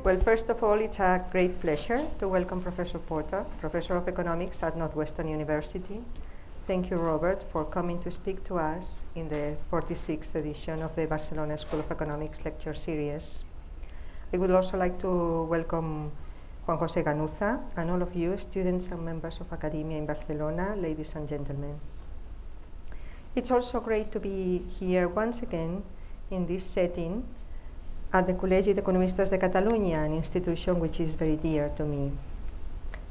Well, first of all, it's a great pleasure to welcome Professor Porter, Professor of Economics at Northwestern University. Thank you, Robert, for coming to speak to us in the 46th edition of the Barcelona School of Economics lecture series. I would also like to welcome Juan José Ganuza and all of you, students and members of academia in Barcelona, ladies and gentlemen. It's also great to be here once again in this setting at the Col·legi d'Economistes de Catalunya, an institution which is very dear to me.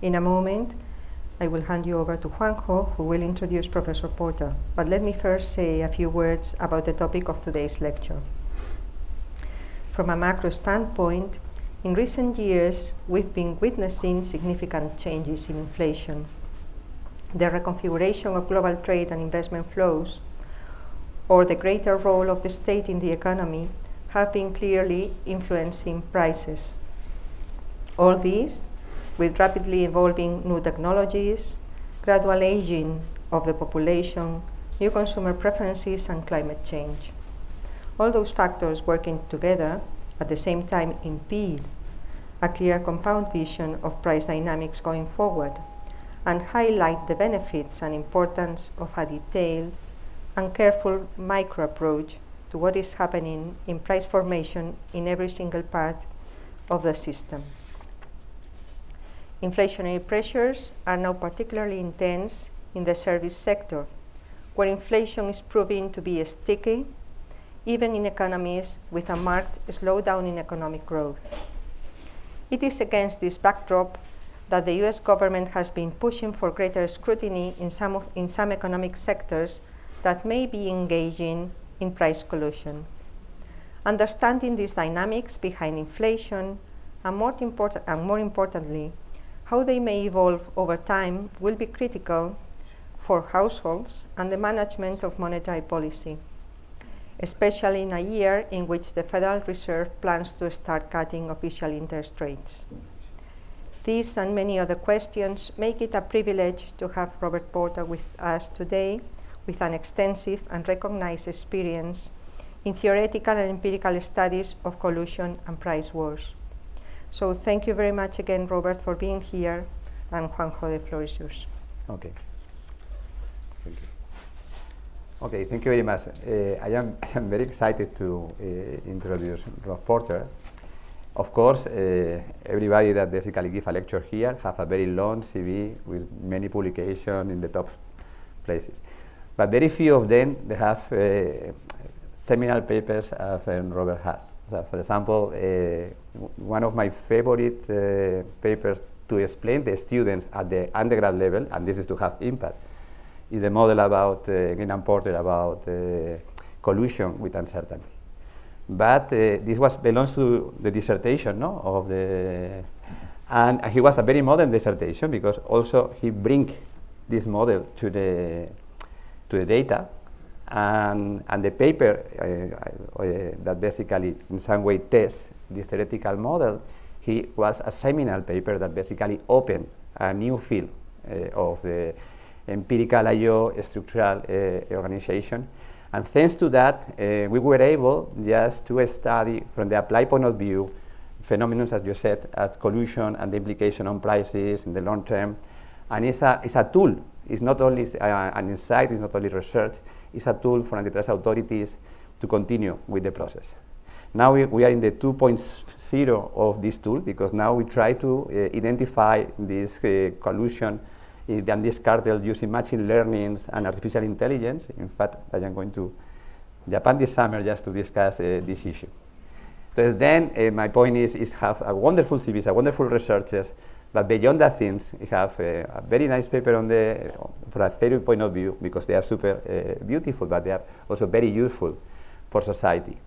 In a moment, I will hand you over to Juanjo, who will introduce Professor Porter. But let me first say a few words about the topic of today's lecture. From a macro standpoint, in recent years, we've been witnessing significant changes in inflation. The reconfiguration of global trade and investment flows, or the greater role of the state in the economy, have been clearly influencing prices. All these with rapidly evolving new technologies, gradual aging of the population, new consumer preferences, and climate change. All those factors working together at the same time impede a clear compound vision of price dynamics going forward and highlight the benefits and importance of a detailed and careful micro approach to what is happening in price formation in every single part of the system. Inflationary pressures are now particularly intense in the service sector, where inflation is proving to be sticky, even in economies with a marked slowdown in economic growth. It is against this backdrop that the US government has been pushing for greater scrutiny in some economic sectors that may be engaging in price collusion. Understanding these dynamics behind inflation, and more importantly, how they may evolve over time, will be critical for households and the management of monetary policy, especially in a year in which the Federal Reserve plans to start cutting official interest rates. These and many other questions make it a privilege to have Robert Porter with us today, with an extensive and recognized experience in theoretical and empirical studies of collusion and price wars. So thank you very much again, Robert, for being here, and Juanjo, the floor is yours. Okay. Thank you. Okay, thank you very much. I am very excited to introduce Rob Porter. Of course, everybody that basically give a lecture here have a very long CV with many publications in the top places. But very few of them, they have seminal papers as Robert has. So for example, one of my favorite papers to explain the students at the undergrad level, and this is to have impact, is the model about, Green and Porter, about collusion with uncertainty. But this belongs to the dissertation, no? Of the, and he was a very modern dissertation because also he brings this model to the data, and the paper that basically in some way tests this theoretical model, he was a seminal paper that basically opened a new field of the empirical I/O structural organization. And thanks to that, we were able just to study from the applied point of view phenomena, as you said, as collusion and the implication on prices in the long term. And it's a tool. It's not only an insight, it's not only research, it's a tool for antitrust authorities to continue with the process. Now we are in the 2.0 of this tool, because now we try to identify this collusion and this cartel using machine learning and artificial intelligence. In fact, I am going to Japan this summer just to discuss this issue. So then my point is have a wonderful CVs, a wonderful researchers, but beyond that things, we have a very nice paper on from a theory point of view, because they are super beautiful, but they are also very useful for society.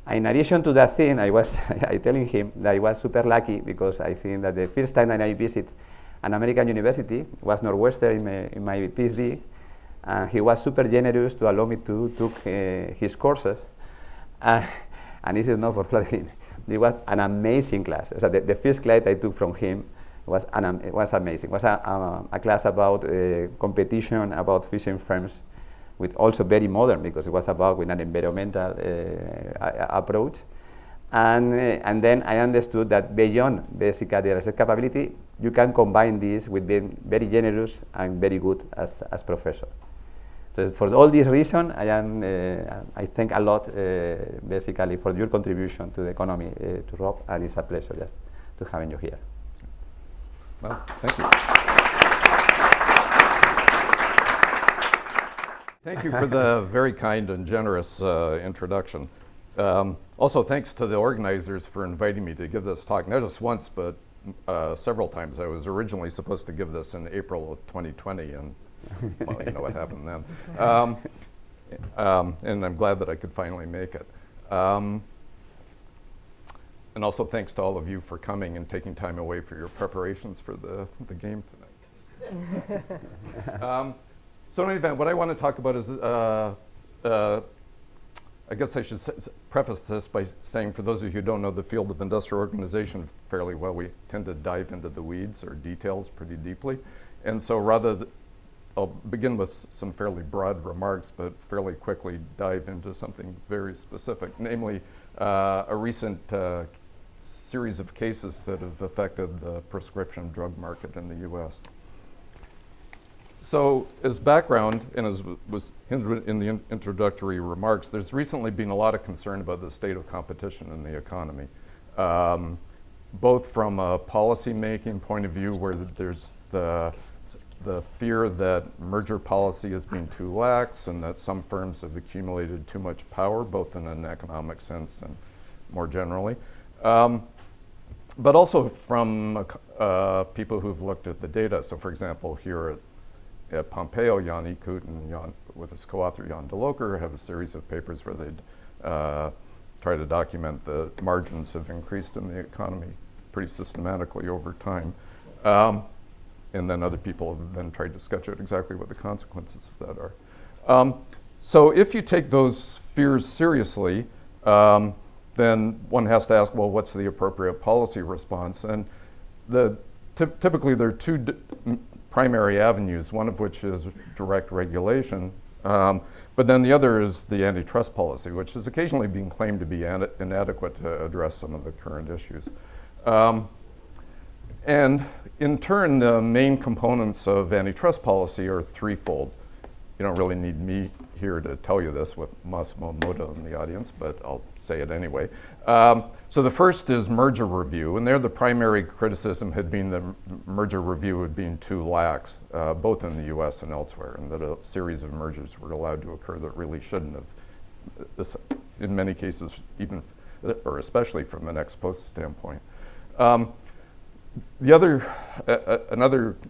In addition to that thing, I was telling him that I was super lucky, because I think that the first time that I visit an American university was Northwestern in my PhD, and he was super generous to allow me to take his courses. And this is not for flattering. It was an amazing class. So the first class I took from him was amazing. It was a class about competition, about fishing firms, with also very modern, because it was about with an environmental approach. And then I understood that beyond basically the research capability, you can combine this with being very generous and very good as professor. So for all these reasons, I thank a lot basically for your contribution to the economy, to Rob, and it's a pleasure just to having you here. Well, thank you. Thank you for the very kind and generous introduction. Also, thanks to the organizers for inviting me to give this talk, not just once, but several times. I was originally supposed to give this in April of 2020, and well, you know what happened then. And I'm glad that I could finally make it. And also thanks to all of you for coming and taking time away for your preparations for the game tonight. So in any event, what I want to talk about is I guess I should preface this by saying, for those of you who don't know the field of industrial organization fairly well, we tend to dive into the weeds or details pretty deeply. And so I'll begin with some fairly broad remarks, but fairly quickly dive into something very specific, namely a recent series of cases that have affected the prescription drug market in the US. So as background, and as was hinted in the introductory remarks, there's recently been a lot of concern about the state of competition in the economy, both from a policy-making point of view, where there's the fear that merger policy is being too lax and that some firms have accumulated too much power, both in an economic sense and more generally. But also from people who've looked at the data. So for example, here at Pompeo, Jan Ikut and with his co-author Jan De Loker have a series of papers where they'd try to document the margins have increased in the economy pretty systematically over time. And then other people have then tried to sketch out exactly what the consequences of that are. So if you take those fears seriously, then one has to ask, well, what's the appropriate policy response? And typically there are two primary avenues, one of which is direct regulation, but then the other is the antitrust policy, which is occasionally being claimed to be inadequate to address some of the current issues. And in turn, the main components of antitrust policy are threefold. You don't really need me here to tell you this with Massimo Moda in the audience, but I'll say it anyway. So the first is merger review, and there the primary criticism had been that merger review had been too lax, both in the US and elsewhere, and that a series of mergers were allowed to occur that really shouldn't have, in many cases, even, or especially from an ex post standpoint. Another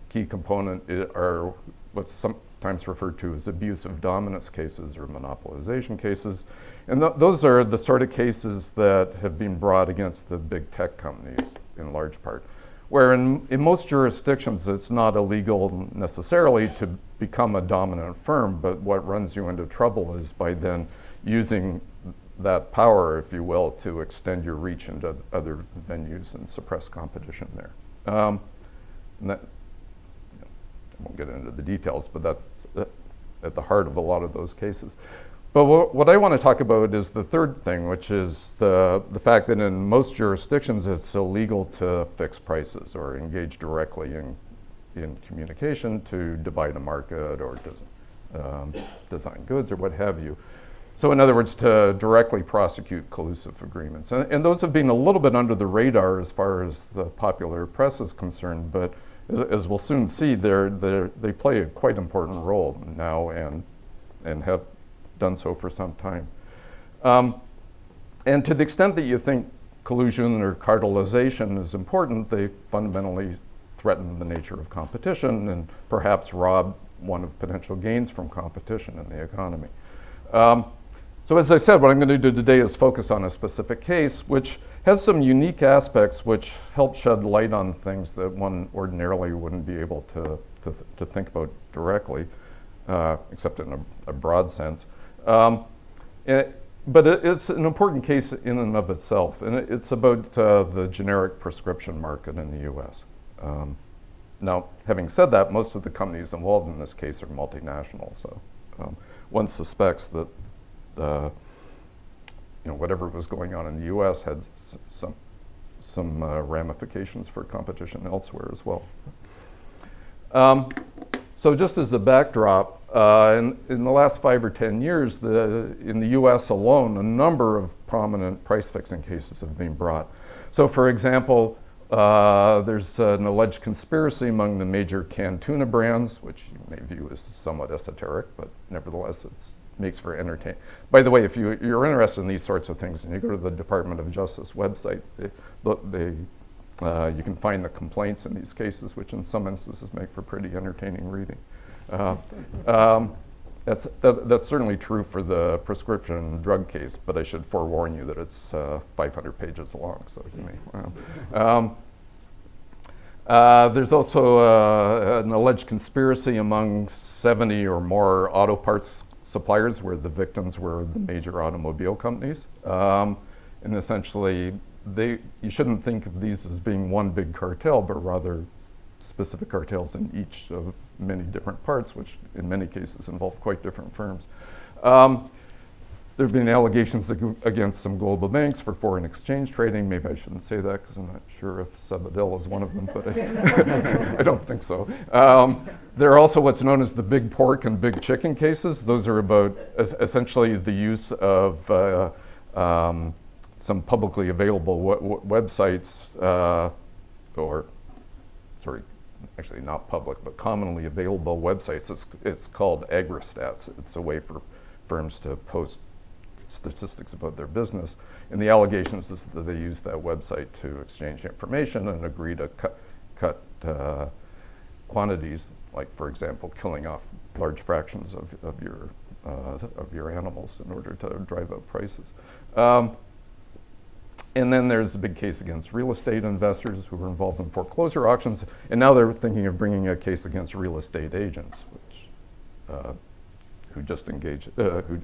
key component are what's sometimes referred to as abuse of dominance cases or monopolization cases. And those are the sort of cases that have been brought against the big tech companies in large part, where in most jurisdictions it's not illegal necessarily to become a dominant firm, but what runs you into trouble is by then using that power, if you will, to extend your reach into other venues and suppress competition there. And that, I won't get into the details, but that's at the heart of a lot of those cases. But what I want to talk about is the third thing, which is the fact that in most jurisdictions it's illegal to fix prices or engage directly in communication to divide a market or design goods or what have you. So in other words, to directly prosecute collusive agreements. And those have been a little bit under the radar as far as the popular press is concerned, but as we'll soon see, they play a quite important role now and have done so for some time. And to the extent that you think collusion or cartelization is important, they fundamentally threaten the nature of competition and perhaps rob one of potential gains from competition in the economy. So as I said, what I'm going to do today is focus on a specific case which has some unique aspects which help shed light on things that one ordinarily wouldn't be able to think about directly, except in a broad sense. But it's an important case in and of itself, and it's about the generic prescription market in the US. Now, having said that, most of the companies involved in this case are multinational, so one suspects that whatever was going on in the U.S. had some ramifications for competition elsewhere as well. So just as a backdrop, in the last 5 or 10 years, in the US alone, a number of prominent price fixing cases have been brought. So for example, there's an alleged conspiracy among the major canned tuna brands, which you may view as somewhat esoteric, but nevertheless it makes for entertainment. By the way, if you're interested in these sorts of things and you go to the Department of Justice website, you can find the complaints in these cases, which in some instances make for pretty entertaining reading. That's certainly true for the prescription drug case, but I should forewarn you that it's 500 pages long, so you may. There's also an alleged conspiracy among 70 or more auto parts suppliers where the victims were the major automobile companies. And essentially, you shouldn't think of these as being one big cartel, but rather specific cartels in each of many different parts, which in many cases involve quite different firms. There have been allegations against some global banks for foreign exchange trading. Maybe I shouldn't say that because I'm not sure if Sabadell is one of them, but I don't think so. There are also what's known as the big pork and big chicken cases. Those are about essentially the use of some publicly available websites, actually not public, but commonly available websites. It's called agristats. It's a way for firms to post statistics about their business. And the allegations is that they use that website to exchange information and agree to cut quantities, like for example, killing off large fractions of your animals in order to drive up prices. And then there's a big case against real estate investors who were involved in foreclosure auctions, and now they're thinking of bringing a case against real estate agents, who just engaged, who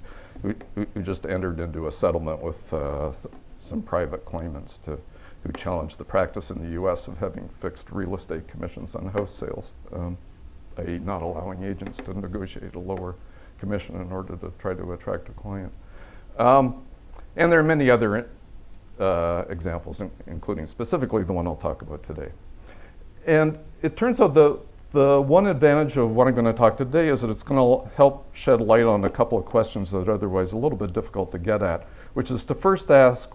just entered into a settlement with some private claimants who challenged the practice in the U.S. of having fixed real estate commissions on house sales, i.e. not allowing agents to negotiate a lower commission in order to try to attract a client. And there are many other examples, including specifically the one I'll talk about today. And it turns out the one advantage of what I'm going to talk today is that it's going to help shed light on a couple of questions that are otherwise a little bit difficult to get at, which is to first ask,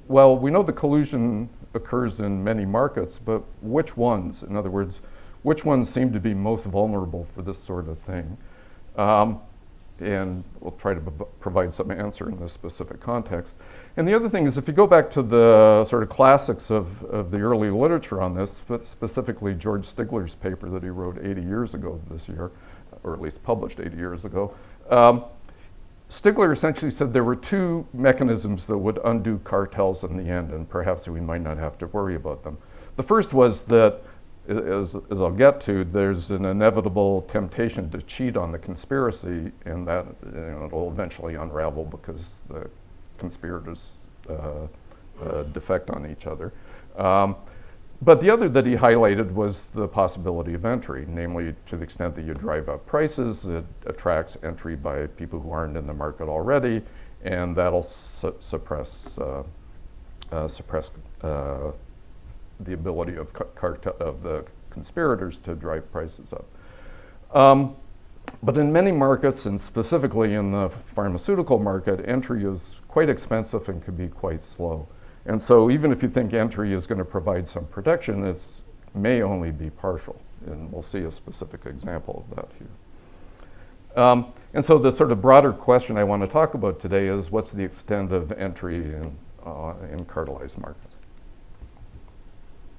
well, we know the collusion occurs in many markets, but which ones? In other words, which ones seem to be most vulnerable for this sort of thing? And we'll try to provide some answer in this specific context. And the other thing is, if you go back to the sort of classics of the early literature on this, specifically George Stigler's paper that he wrote 80 years ago this year, or at least published 80 years ago, Stigler essentially said there were two mechanisms that would undo cartels in the end, and perhaps we might not have to worry about them. The first was that, as I'll get to, there's an inevitable temptation to cheat on the conspiracy, and that it'll eventually unravel because the conspirators defect on each other. But the other that he highlighted was the possibility of entry, namely to the extent that you drive up prices, it attracts entry by people who aren't in the market already, and that'll suppress the ability of the conspirators to drive prices up. But in many markets, and specifically in the pharmaceutical market, entry is quite expensive and can be quite slow. And so even if you think entry is going to provide some protection, it may only be partial. And we'll see a specific example of that here. And so the sort of broader question I want to talk about today is what's the extent of entry in cartelized markets?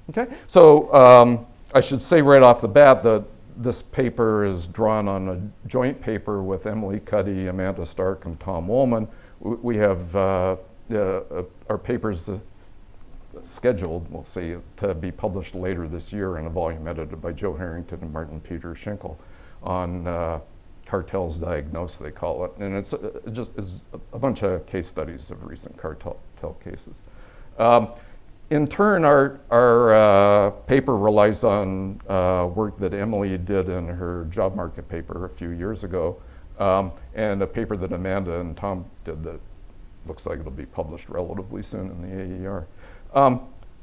Okay, so I should say right off the bat that this paper is drawn on a joint paper with Emily Cuddy, Amanda Stark, and Tom Woolman. We have our papers scheduled, we'll see, to be published later this year in a volume edited by Joe Harrington and Martin Peter Schinkel on cartels diagnosed, they call it. And it's a bunch of case studies of recent cartel cases. In turn, our paper relies on work that Emily did in her job market paper a few years ago, and a paper that Amanda and Tom did that looks like it'll be published relatively soon in the AER.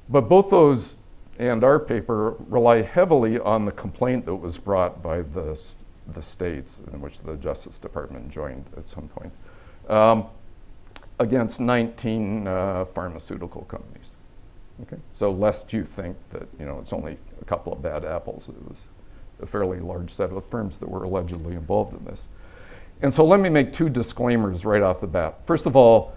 But both those and our paper rely heavily on the complaint that was brought by the states, in which the Justice Department joined at some point, against 19 pharmaceutical companies. Okay? So lest you think that it's only a couple of bad apples, it was a fairly large set of firms that were allegedly involved in this. And so let me make two disclaimers right off the bat. First of all,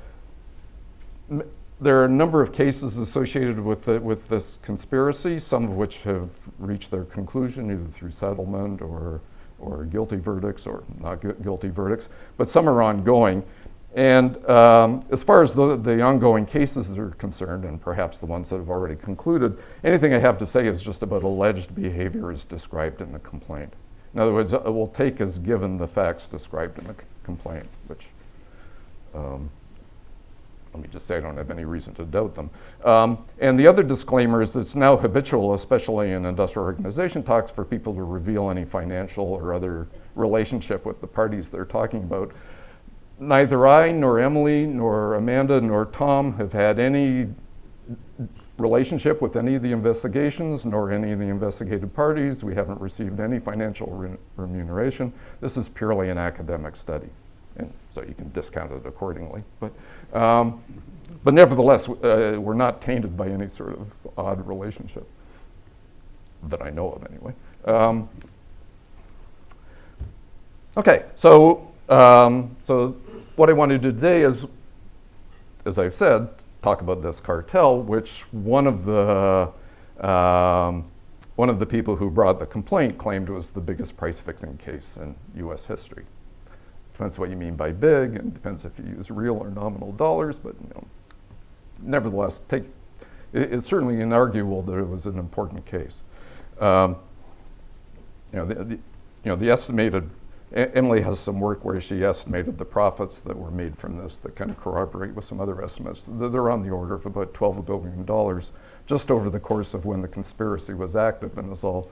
there are a number of cases associated with this conspiracy, some of which have reached their conclusion either through settlement or guilty verdicts or not guilty verdicts, but some are ongoing. And as far as the ongoing cases are concerned, and perhaps the ones that have already concluded, anything I have to say is just about alleged behavior as described in the complaint. In other words, it will take as given the facts described in the complaint, which, let me just say I don't have any reason to doubt them. And the other disclaimer is that it's now habitual, especially in industrial organization talks, for people to reveal any financial or other relationship with the parties they're talking about. Neither I, nor Emily, nor Amanda, nor Tom have had any relationship with any of the investigations, nor any of the investigated parties. We haven't received any financial remuneration. This is purely an academic study, and so you can discount it accordingly. But nevertheless, we're not tainted by any sort of odd relationship that I know of, anyway. Okay, so what I want to do today is, as I've said, talk about this cartel, which one of the people who brought the complaint claimed was the biggest price fixing case in U.S. history. Depends what you mean by big, and depends if you use real or nominal dollars, but nevertheless, it's certainly inarguable that it was an important case. The estimated, Emily has some work where she estimated the profits that were made from this that kind of corroborate with some other estimates. They're on the order of about $12 billion just over the course of when the conspiracy was active, and as I'll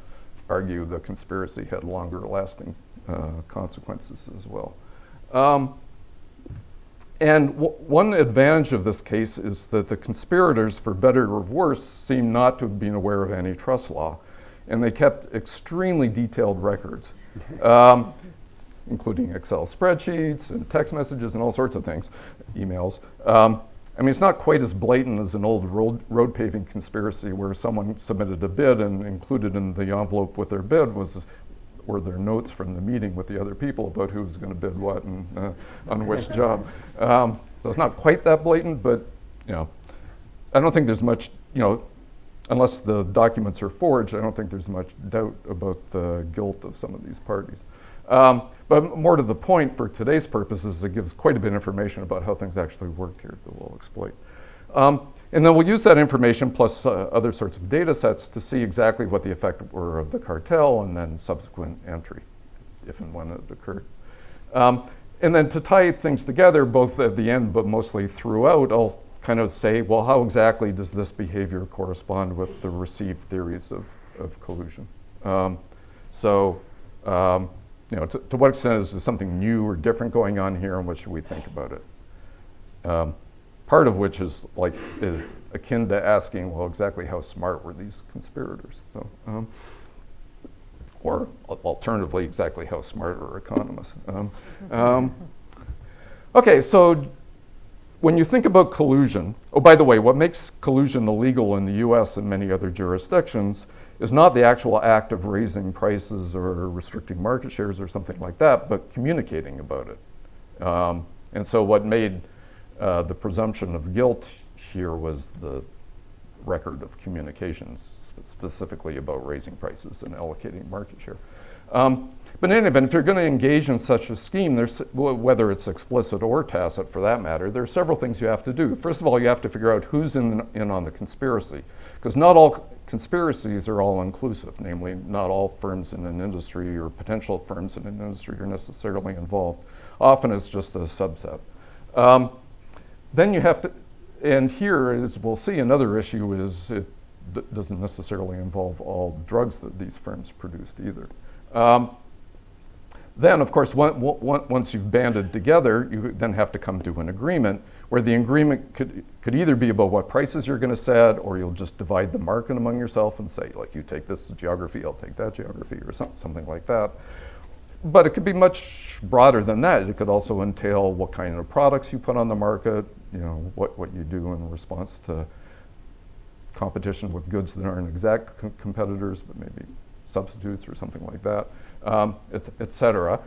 argue, the conspiracy had longer lasting consequences as well. And one advantage of this case is that the conspirators, for better or worse, seem not to have been aware of antitrust law, and they kept extremely detailed records. Including Excel spreadsheets and text messages and all sorts of things, emails. I mean, it's not quite as blatant as an old road paving conspiracy where someone submitted a bid and included in the envelope with their bid were their notes from the meeting with the other people about who was going to bid what and on which job. So it's not quite that blatant, but I don't think there's much, unless the documents are forged, I don't think there's much doubt about the guilt of some of these parties. But more to the point, for today's purposes, it gives quite a bit of information about how things actually work here that we'll exploit. And then we'll use that information plus other sorts of data sets to see exactly what the effect were of the cartel and then subsequent entry, if and when it occurred. And then to tie things together, both at the end but mostly throughout, I'll kind of say, well, how exactly does this behavior correspond with the received theories of collusion? To what extent is there something new or different going on here, and what should we think about it? Part of which is akin to asking, well, exactly how smart were these conspirators? So, or alternatively, exactly how smart are economists? Okay, so when you think about collusion, oh, by the way, what makes collusion illegal in the US and many other jurisdictions is not the actual act of raising prices or restricting market shares or something like that, but communicating about it. And so what made the presumption of guilt here was the record of communications, specifically about raising prices and allocating market share. But in any event, if you're going to engage in such a scheme, whether it's explicit or tacit for that matter, there are several things you have to do. First of all, you have to figure out who's in on the conspiracy, because not all conspiracies are all inclusive, namely not all firms in an industry or potential firms in an industry are necessarily involved. Often it's just a subset. Then you have to, and here, as we'll see, another issue is it doesn't necessarily involve all drugs that these firms produced either. Then, of course, once you've banded together, you then have to come to an agreement where the agreement could either be about what prices you're going to set, or you'll just divide the market among yourself and say, like, you take this geography, I'll take that geography, or something like that. But it could be much broader than that. It could also entail what kind of products you put on the market, you know, what you do in response to competition with goods that aren't exact competitors, but maybe substitutes or something like that, et cetera.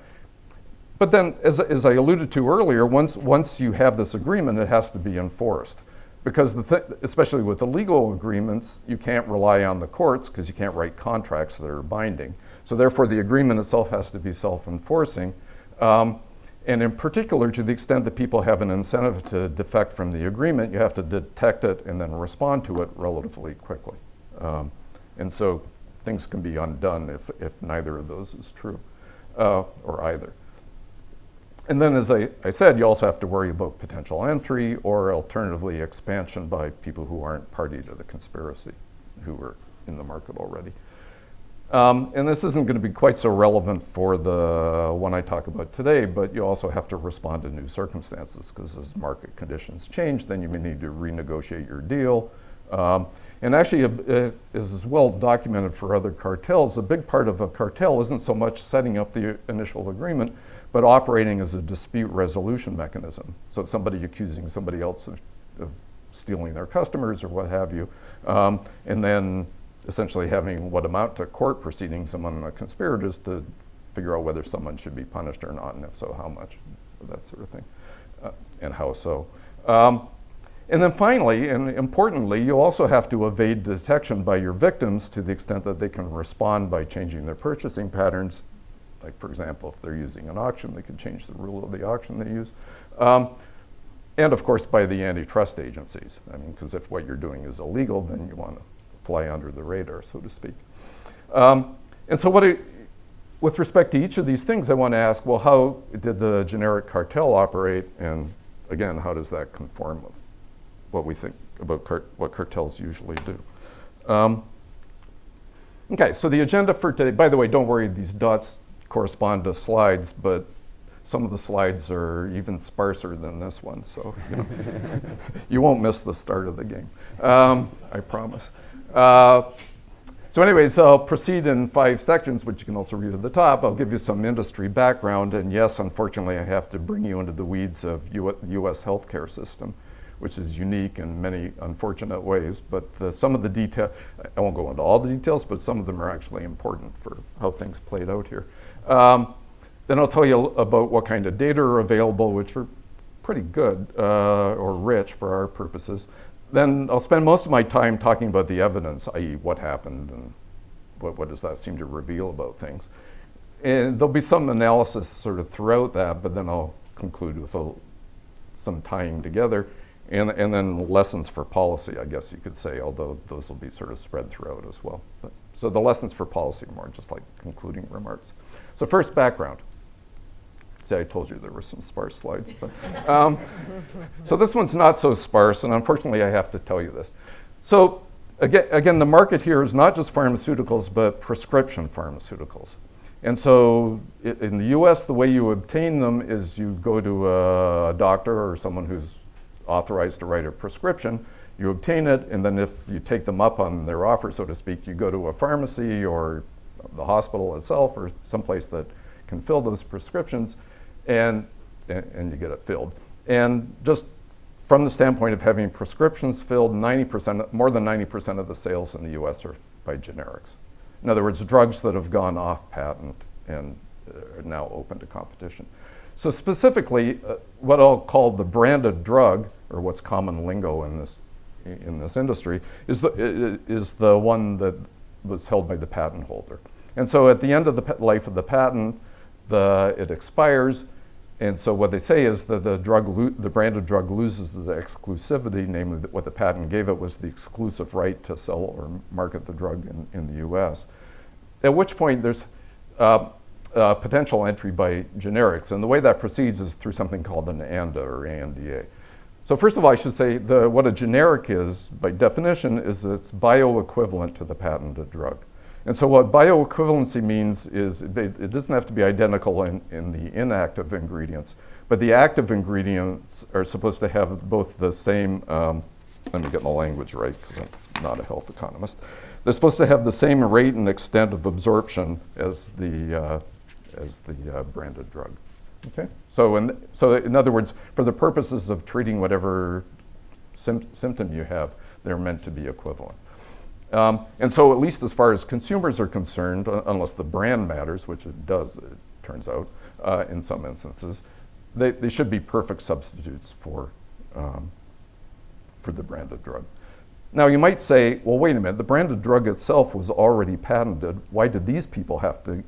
But then, as I alluded to earlier, once you have this agreement, it has to be enforced. Because especially with the legal agreements, you can't rely on the courts because you can't write contracts that are binding. So therefore, the agreement itself has to be self-enforcing. And in particular, to the extent that people have an incentive to defect from the agreement, you have to detect it and then respond to it relatively quickly. And so things can be undone if neither of those is true, or either. And then, as I said, you also have to worry about potential entry or alternatively expansion by people who aren't party to the conspiracy, who are in the market already. And this isn't going to be quite so relevant for the one I talk about today, but you also have to respond to new circumstances, because as market conditions change, then you may need to renegotiate your deal. And actually, is well documented for other cartels. A big part of a cartel isn't so much setting up the initial agreement, but operating as a dispute resolution mechanism. So somebody accusing somebody else of stealing their customers or what have you, and then essentially having what amount to court proceedings among the conspirators to figure out whether someone should be punished or not, and if so, how much, that sort of thing, and how so. And then finally, and importantly, you also have to evade detection by your victims to the extent that they can respond by changing their purchasing patterns. Like, for example, if they're using an auction, they can change the rule of the auction they use. And of course, by the antitrust agencies. I mean, because if what you're doing is illegal, then you want to fly under the radar, so to speak. And so with respect to each of these things, I want to ask, well, how did the generic cartel operate? And again, how does that conform with what we think about what cartels usually do? Okay, so the agenda for today, by the way, don't worry, these dots correspond to slides, but some of the slides are even sparser than this one, so you know, you won't miss the start of the game, I promise. So anyways, I'll proceed in 5 sections, which you can also read at the top. I'll give you some industry background, and yes, unfortunately, I have to bring you into the weeds of U.S. healthcare system, which is unique in many unfortunate ways, but some of the detail, I won't go into all the details, but some of them are actually important for how things played out here. Then I'll tell you about what kind of data are available, which are pretty good or rich for our purposes. Then I'll spend most of my time talking about the evidence, i.e. what happened and what does that seem to reveal about things. And there'll be some analysis sort of throughout that, but then I'll conclude with some tying together. And then lessons for policy, I guess you could say, although those will be sort of spread throughout as well. So the lessons for policy are more just like concluding remarks. So first, background. See, I told you there were some sparse slides. But, so this one's not so sparse, and unfortunately I have to tell you this. So again, the market here is not just pharmaceuticals, but prescription pharmaceuticals. And so in the US, the way you obtain them is you go to a doctor or someone who's authorized to write a prescription, you obtain it, and then if you take them up on their offer, so to speak, you go to a pharmacy or the hospital itself or someplace that can fill those prescriptions, and you get it filled. And just from the standpoint of having prescriptions filled, more than 90% of the sales in the US are by generics. In other words, drugs that have gone off patent and are now open to competition. So specifically, what I'll call the branded drug, or what's common lingo in this industry, is the one that was held by the patent holder. And so at the end of the life of the patent, it expires, and so what they say is that the branded drug loses the exclusivity, namely that what the patent gave it was the exclusive right to sell or market the drug in the US. At which point there's potential entry by generics, and the way that proceeds is through something called an ANDA or ANDA. So first of all, I should say what a generic is, by definition, is it's bioequivalent to the patented drug. And so what bioequivalency means is it doesn't have to be identical in the inactive ingredients, but the active ingredients are supposed to have both the same, let me get the language right because I'm not a health economist. They're supposed to have the same rate and extent of absorption as the branded drug. Okay? So in other words, for the purposes of treating whatever symptom you have, they're meant to be equivalent. And so at least as far as consumers are concerned, unless the brand matters, which it does, it turns out, in some instances, they should be perfect substitutes for the branded drug. Now you might say, well, wait a minute, the branded drug itself was already patented. Why did these people have to,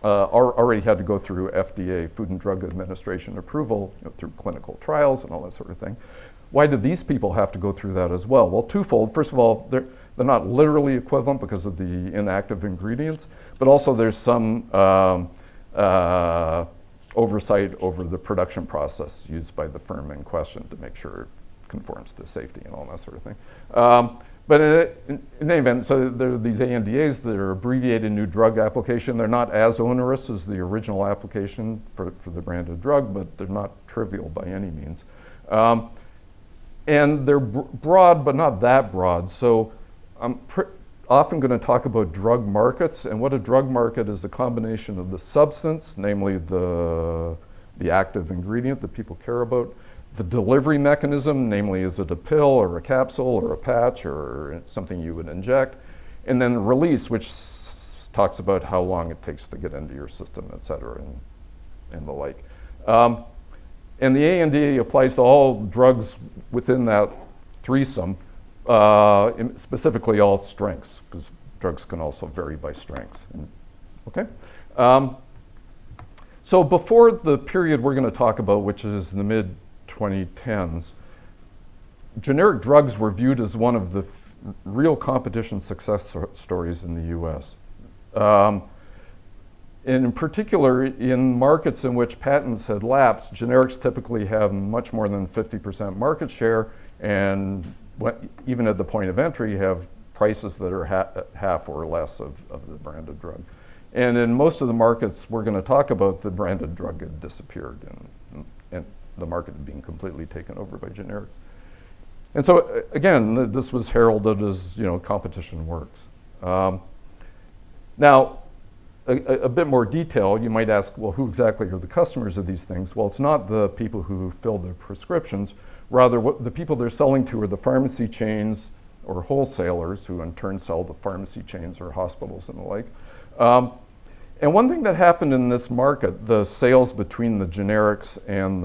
already had to go through FDA, Food and Drug Administration approval, through clinical trials and all that sort of thing. Why did these people have to go through that as well? Well, twofold. First of all, they're not literally equivalent because of the inactive ingredients, but also there's some oversight over the production process used by the firm in question to make sure it conforms to safety and all that sort of thing. But in any event, so there are these ANDAs that are abbreviated new drug application. They're not as onerous as the original application for the branded drug, but they're not trivial by any means. And they're broad, but not that broad. So I'm often going to talk about drug markets, and what a drug market is a combination of the substance, namely the active ingredient that people care about, the delivery mechanism, namely is it a pill or a capsule or a patch or something you would inject, and then the release, which talks about how long it takes to get into your system, et cetera, and the like. And the ANDA applies to all drugs within that threesome, specifically all strengths, because drugs can also vary by strengths. Okay? So before the period we're going to talk about, which is the mid-2010s, generic drugs were viewed as one of the real competition success stories in the US. In particular, in markets in which patents had lapsed, generics typically have much more than 50% market share, and even at the point of entry have prices that are half or less of the branded drug. And in most of the markets we're going to talk about, the branded drug had disappeared and the market had been completely taken over by generics. And so again, this was heralded as, competition works. Now, a bit more detail, you might ask, well, who exactly are the customers of these things? Well, it's not the people who fill the prescriptions. Rather, the people they're selling to are the pharmacy chains or wholesalers, who in turn sell the pharmacy chains or hospitals and the like. And one thing that happened in this market, the sales between the generics and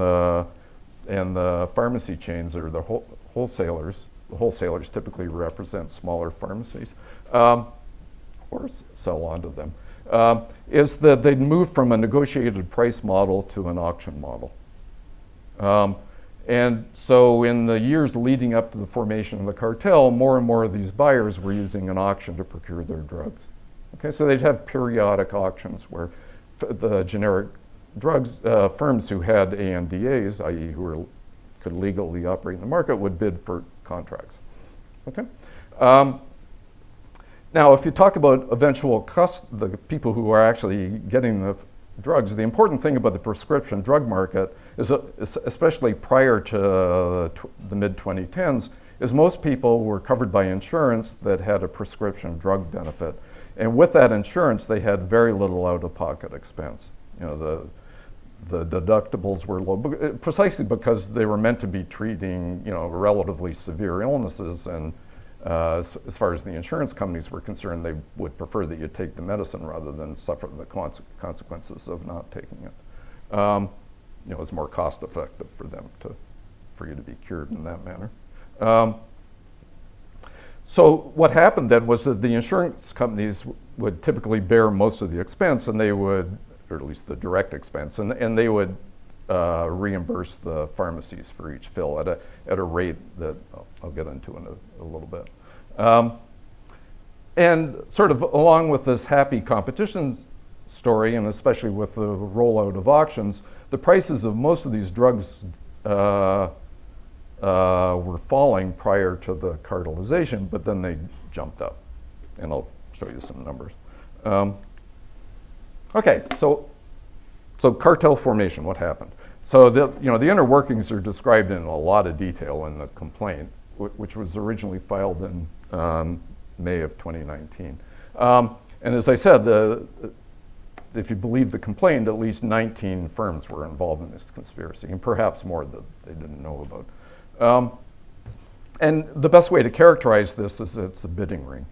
the pharmacy chains, or the wholesalers, the wholesalers typically represent smaller pharmacies, or sell onto them, is that they'd moved from a negotiated price model to an auction model. And so in the years leading up to the formation of the cartel, more and more of these buyers were using an auction to procure their drugs. Okay, so they'd have periodic auctions where the generic drugs firms who had ANDAs, i.e. could legally operate in the market, would bid for contracts. Okay. Now, if you talk about eventual the people who are actually getting the drugs, the important thing about the prescription drug market is especially prior to the mid-2010s, is most people were covered by insurance that had a prescription drug benefit. And with that insurance, they had very little out-of-pocket expense. The deductibles were low, precisely because they were meant to be treating, relatively severe illnesses. And as far as the insurance companies were concerned, they would prefer that you take the medicine rather than suffer the consequences of not taking it. It's more cost-effective for them for you to be cured in that manner. So what happened then was that the insurance companies would typically bear most of the expense, and they would, or at least the direct expense, and they would reimburse the pharmacies for each fill at a rate that I'll get into in a little bit. And sort of along with this happy competition story, and especially with the rollout of auctions, the prices of most of these drugs were falling prior to the cartelization, but then they jumped up. And I'll show you some numbers. Okay, so cartel formation, what happened? So the inner workings are described in a lot of detail in the complaint, which was originally filed in May of 2019. And as I said, if you believe the complaint, at least 19 firms were involved in this conspiracy, and perhaps more that they didn't know about. And the best way to characterize this is it's a bidding ring,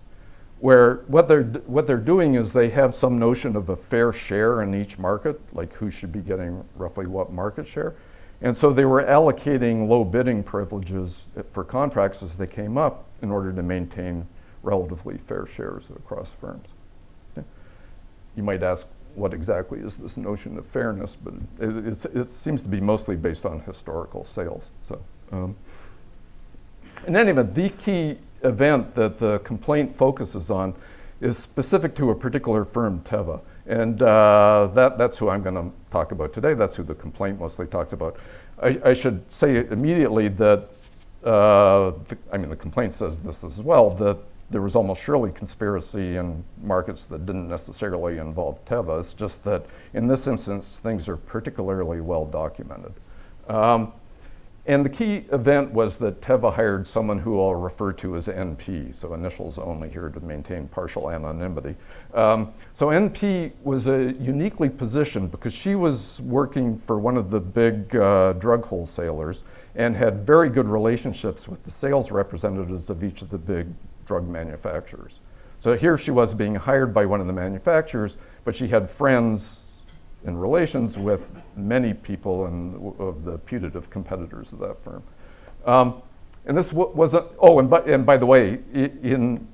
where what they're doing is they have some notion of a fair share in each market, like who should be getting roughly what market share. And so they were allocating low bidding privileges for contracts as they came up in order to maintain relatively fair shares across firms. Okay. You might ask, what exactly is this notion of fairness? But it seems to be mostly based on historical sales. So, in any event, the key event that the complaint focuses on is specific to a particular firm, Teva. And that's who I'm going to talk about today. That's who the complaint mostly talks about. I should say immediately that, the complaint says this as well, that there was almost surely conspiracy in markets that didn't necessarily involve Teva. It's just that in this instance, things are particularly well documented. And the key event was that Teva hired someone who I'll refer to as NP, so initials only here to maintain partial anonymity. So NP was uniquely positioned because she was working for one of the big drug wholesalers and had very good relationships with the sales representatives of each of the big drug manufacturers. So here she was being hired by one of the manufacturers, but she had friends and relations with many people of the putative competitors of that firm. And this wasn't, and by the way, in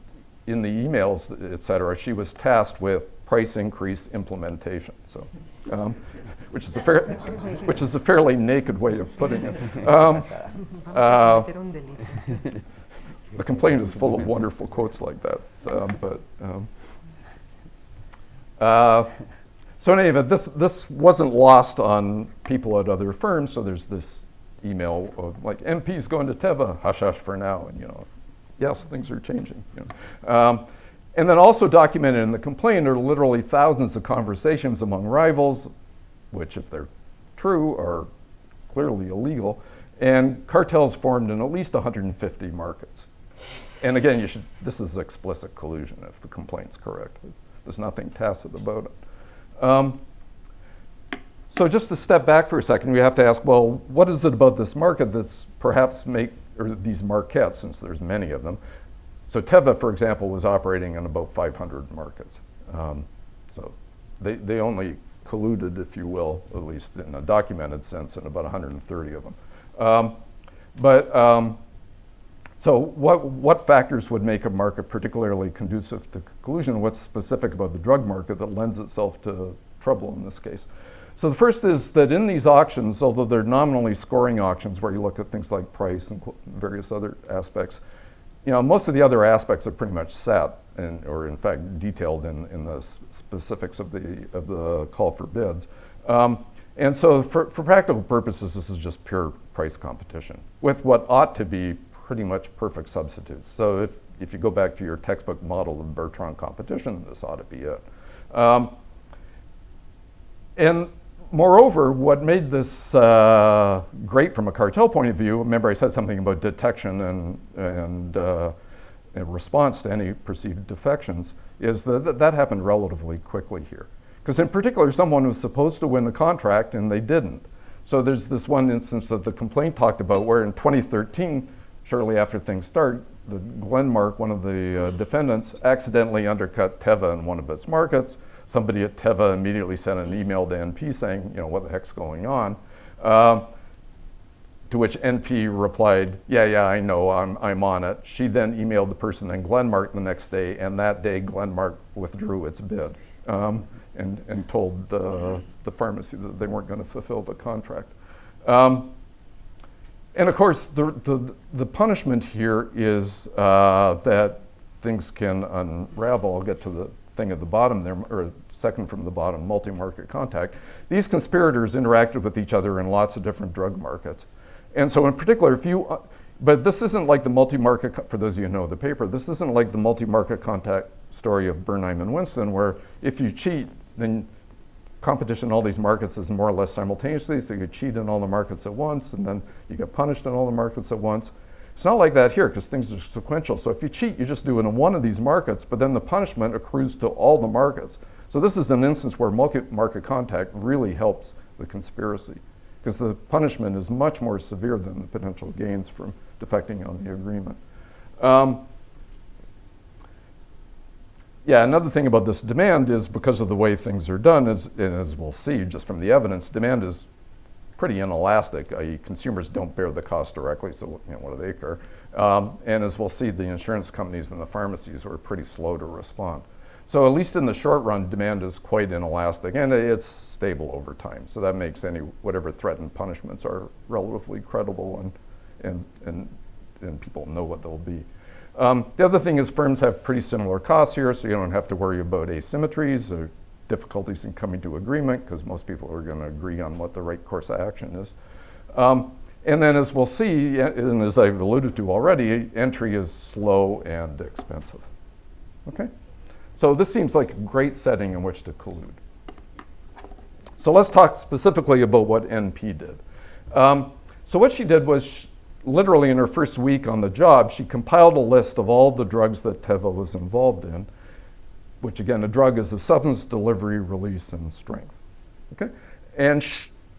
the emails, et cetera, she was tasked with price increase implementation. So, which is a fairly naked way of putting it. The complaint is full of wonderful quotes like that. So in any event, this wasn't lost on people at other firms. So there's this email of like, MP's going to Teva, hush hush for now, and yes, things are changing. And then also documented in the complaint are literally thousands of conversations among rivals, which if they're true are clearly illegal, and cartels formed in at least 150 markets. And again, this is explicit collusion if the complaint's correct. There's nothing tacit about it. So just to step back for a second, we have to ask, well, what is it about this market that's perhaps or these markets, since there's many of them. So Teva, for example, was operating in about 500 markets. So they only colluded, if you will, at least in a documented sense, in about 130 of them. So what factors would make a market particularly conducive to collusion? What's specific about the drug market that lends itself to trouble in this case? So the first is that in these auctions, although they're nominally scoring auctions where you look at things like price and various other aspects, most of the other aspects are pretty much set or in fact detailed in the specifics of the call for bids. And so for practical purposes, this is just pure price competition with what ought to be pretty much perfect substitutes. So if you go back to your textbook model of Bertrand competition, this ought to be it. And moreover, what made this great from a cartel point of view, remember I said something about detection and response to any perceived defections, is that happened relatively quickly here. Because in particular, someone was supposed to win a contract and they didn't. So there's this one instance that the complaint talked about where in 2013, shortly after things start, the Glenmark, one of the defendants, accidentally undercut Teva in one of its markets. Somebody at Teva immediately sent an email to NP saying, what the heck's going on? To which NP replied, yeah, I know, I'm on it. She then emailed the person in Glenmark the next day, and that day Glenmark withdrew its bid and told the pharmacy that they weren't going to fulfill the contract. And of course, the punishment here is that things can unravel. I'll get to the thing at the bottom there, or second from the bottom, multi-market contact. These conspirators interacted with each other in lots of different drug markets. And so in particular, but this isn't like the multi-market, for those of you who know the paper, this isn't like the multi-market contact story of Bernheim and Winston, where if you cheat, then competition in all these markets is more or less simultaneously, so you cheat in all the markets at once, and then you get punished in all the markets at once. It's not like that here, because things are sequential. So if you cheat, you just do it in one of these markets, but then the punishment accrues to all the markets. So this is an instance where market contact really helps the conspiracy, because the punishment is much more severe than the potential gains from defecting on the agreement. Yeah, another thing about this demand is because of the way things are done, as we'll see just from the evidence, demand is pretty inelastic, i.e. consumers don't bear the cost directly, so what do they care? And as we'll see, the insurance companies and the pharmacies are pretty slow to respond. So at least in the short run, demand is quite inelastic, and it's stable over time. So that makes whatever threatened punishments are relatively credible, and people know what they'll be. The other thing is firms have pretty similar costs here, so you don't have to worry about asymmetries or difficulties in coming to agreement, because most people are going to agree on what the right course of action is. And then as we'll see, and as I've alluded to already, entry is slow and expensive. Okay? So this seems like a great setting in which to collude. So let's talk specifically about what NP did. So what she did was, literally in her first week on the job, she compiled a list of all the drugs that Teva was involved in, which again, a drug is a substance, delivery, release, and strength. Okay? And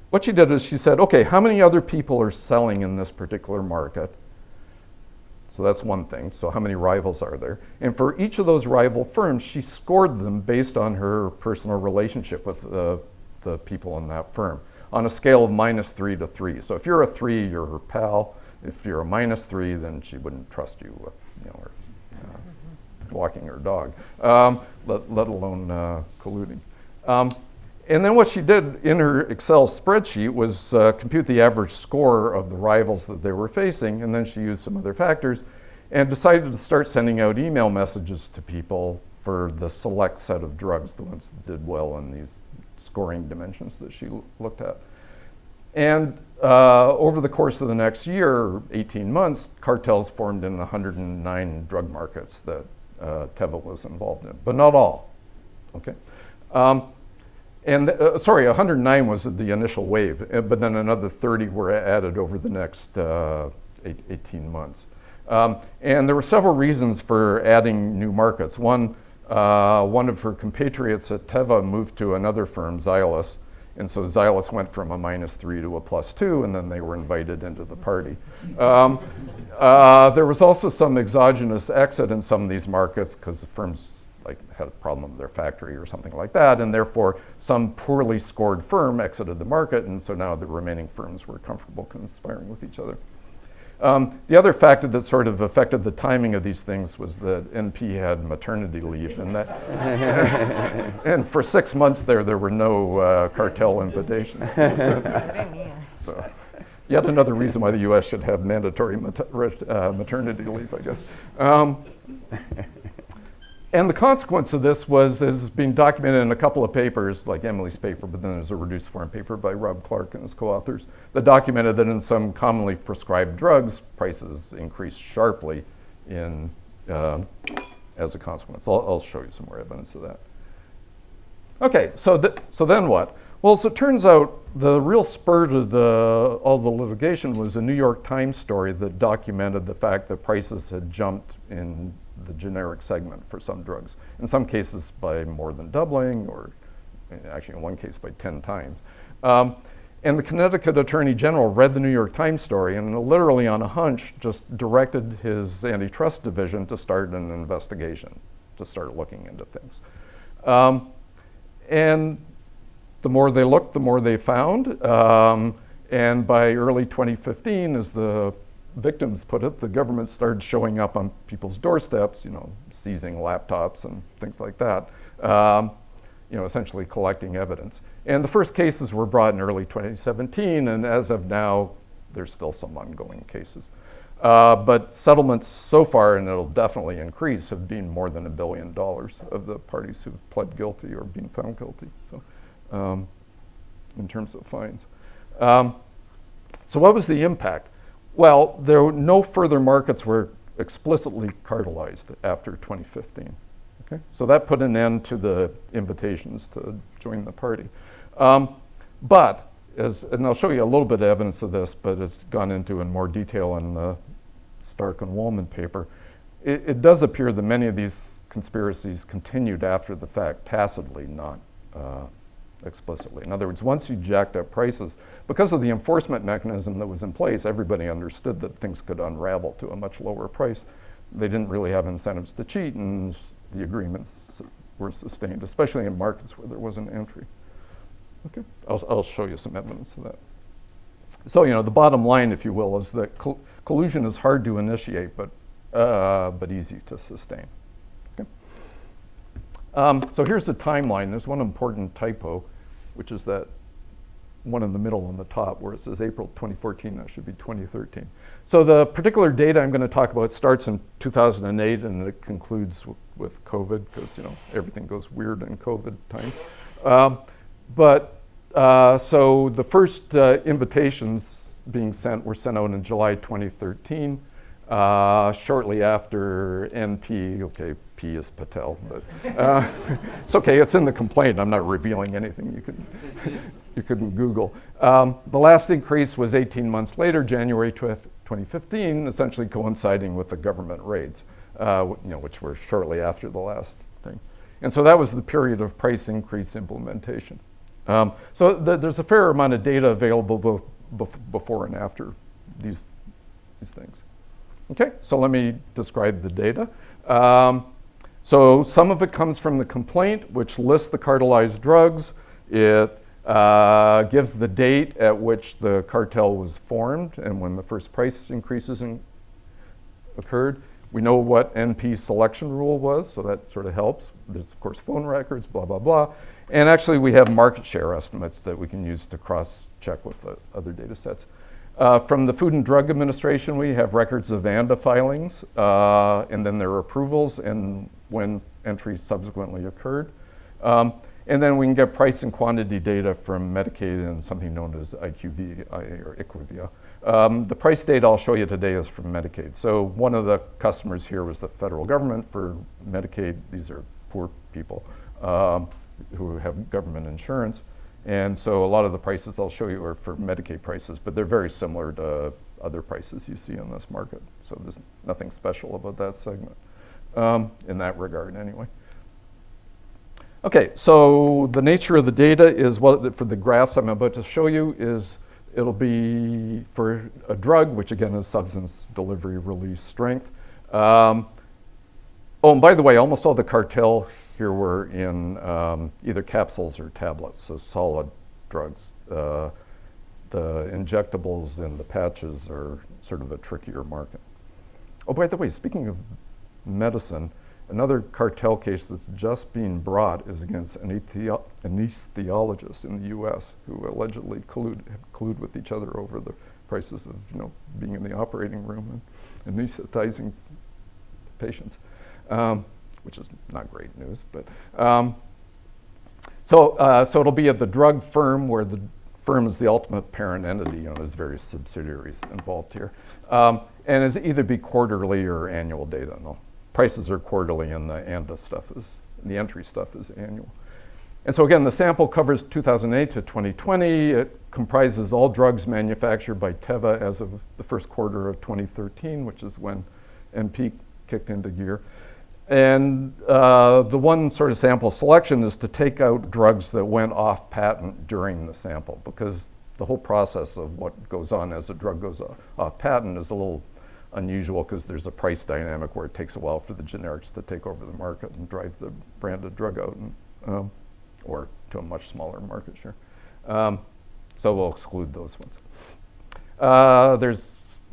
what she did is she said, okay, how many other people are selling in this particular market? So that's one thing. So how many rivals are there? And for each of those rival firms, she scored them based on her personal relationship with the people in that firm on a scale of -3 to 3. So if you're a 3, you're her pal. If you're a -3, then she wouldn't trust you with, her, walking her dog, let alone colluding. And then what she did in her Excel spreadsheet was compute the average score of the rivals that they were facing, and then she used some other factors and decided to start sending out email messages to people for the select set of drugs, the ones that did well in these scoring dimensions that she looked at. And over the course of the next year, 18 months, cartels formed in 109 drug markets that Teva was involved in, but not all. Okay. 109 was the initial wave, but then another 30 were added over the next 18 months. And there were several reasons for adding new markets. One of her compatriots at Teva moved to another firm, Xylus, and so Xylus went from a -3 to a +2, and then they were invited into the party. There was also some exogenous exit in some of these markets because the firms had a problem with their factory or something like that, and therefore some poorly scored firm exited the market, and so now the remaining firms were comfortable conspiring with each other. The other factor that sort of affected the timing of these things was that NP had maternity leave, and and for 6 months there were no cartel invitations. So yet another reason why the U.S. should have mandatory maternity leave, I guess. And the consequence of this is being documented in a couple of papers, like Emily's paper, but then there's a reduced form paper by Rob Clark and his co-authors that documented that in some commonly prescribed drugs, prices increased sharply as a consequence. I'll show you some more evidence of that. Okay, so then what? Well, so it turns out the real spur to all the litigation was a New York Times story that documented the fact that prices had jumped in the generic segment for some drugs, in some cases by more than doubling, or actually in one case by 10 times. And the Connecticut Attorney General read the New York Times story and literally on a hunch just directed his antitrust division to start an investigation, to start looking into things. And the more they looked, the more they found. And by early 2015, as the victims put it, the government started showing up on people's doorsteps, seizing laptops and things like that, essentially collecting evidence. And the first cases were brought in early 2017, and as of now, there's still some ongoing cases. But settlements so far, and it'll definitely increase, have been more than $1 billion of the parties who've pled guilty or been found guilty, so in terms of fines. So what was the impact? Well, no further markets were explicitly cartelized after 2015. Okay? So that put an end to the invitations to join the party. But, and I'll show you a little bit of evidence of this, but it's gone into in more detail in the Stark and Woolman paper. It does appear that many of these conspiracies continued after the fact, tacitly, not explicitly. In other words, once you jacked up prices, because of the enforcement mechanism that was in place, everybody understood that things could unravel to a much lower price. They didn't really have incentives to cheat, and the agreements were sustained, especially in markets where there wasn't entry. Okay, I'll show you some evidence of that. So, you know, the bottom line, if you will, is that collusion is hard to initiate, but easy to sustain. Okay. So here's the timeline. There's one important typo, which is that one in the middle on the top where it says April 2014. That should be 2013. So the particular data I'm going to talk about starts in 2008 and it concludes with COVID, because, you know, everything goes weird in COVID times. So the first invitations being sent were sent out in July 2013, shortly after NP, okay, P is Patel, but it's okay, it's in the complaint. I'm not revealing anything you couldn't Google. The last increase was 18 months later, January 2015, essentially coinciding with the government raids, you know, which were shortly after the last thing. And so that was the period of price increase implementation. So there's a fair amount of data available before and after these things. Okay, so let me describe the data. So some of it comes from the complaint, which lists the cartelized drugs. It gives the date at which the cartel was formed and when the first price increases occurred. We know what NP's selection rule was, so that sort of helps. There's, of course, phone records, blah, blah, blah. And actually, we have market share estimates that we can use to cross-check with the other data sets. From the Food and Drug Administration, we have records of ANDA filings, and then their approvals and when entries subsequently occurred. And then we can get price and quantity data from Medicaid and something known as IQVIA or IQVIA. The price data I'll show you today is from Medicaid. So one of the customers here was the federal government for Medicaid. These are poor people who have government insurance. And so a lot of the prices I'll show you are for Medicaid prices, but they're very similar to other prices you see in this market. So there's nothing special about that segment in that regard anyway. Okay, so the nature of the data is, what for the graphs I'm about to show you is, it'll be for a drug, which again is substance delivery release strength. Oh, and by the way, almost all the cartel here were in either capsules or tablets, so solid drugs. The injectables and the patches are sort of a trickier market. Oh, by the way, speaking of medicine, another cartel case that's just being brought is against anesthesiologists in the U.S. who allegedly collude with each other over the prices of, you know, being in the operating room and anesthetizing patients, which is not great news. But so it'll be at the drug firm, where the firm is the ultimate parent entity. You know, there's various subsidiaries involved here, and it's either be quarterly or annual data. No. Prices are quarterly, and the ANDA stuff the entry stuff is annual. And so again, the sample covers 2008 to 2020. It comprises all drugs manufactured by Teva as of the first quarter of 2013, which is when NP kicked into gear. And the one sort of sample selection is to take out drugs that went off patent during the sample, because the whole process of what goes on as a drug goes off patent is a little unusual, because there's a price dynamic where it takes a while for the generics to take over the market and drive the branded drug out, and, or to a much smaller market share. So we'll exclude those ones.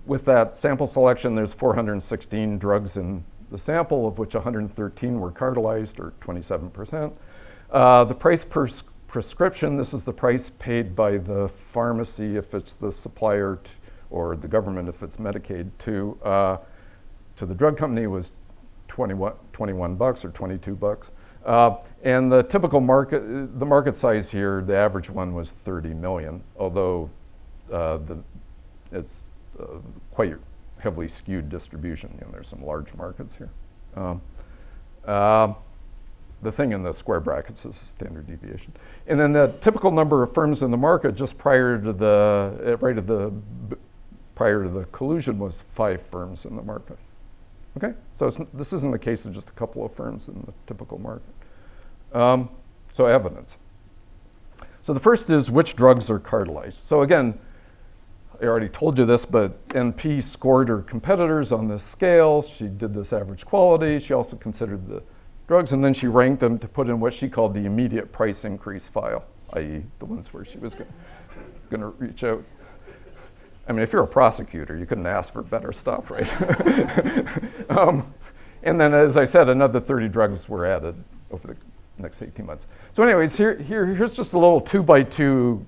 With that sample selection, there's 416 drugs in the sample, of which 113 were cartelized, or 27%. The price per prescription, this is the price paid by the pharmacy if it's the supplier or the government if it's Medicaid to the drug company, was $21 or $22. And the typical market size here, the average one was 30 million, although it's quite heavily skewed distribution. You know, there's some large markets here. the thing in the square brackets is the standard deviation. And then the typical number of firms in the market just prior to the collusion was 5 firms in the market. Okay, so this isn't the case of just a couple of firms in the typical market. So evidence. So the first is which drugs are cartelized. So again, I already told you this, but NP scored her competitors on this scale. She did this average quality. She also considered the drugs, and then she ranked them to put in what she called the immediate price increase file, i.e. the ones where she was going to reach out. I mean, if you're a prosecutor, you couldn't ask for better stuff, right? And then, as I said, another 30 drugs were added over the next 18 months. So anyways, here's just a little 2x2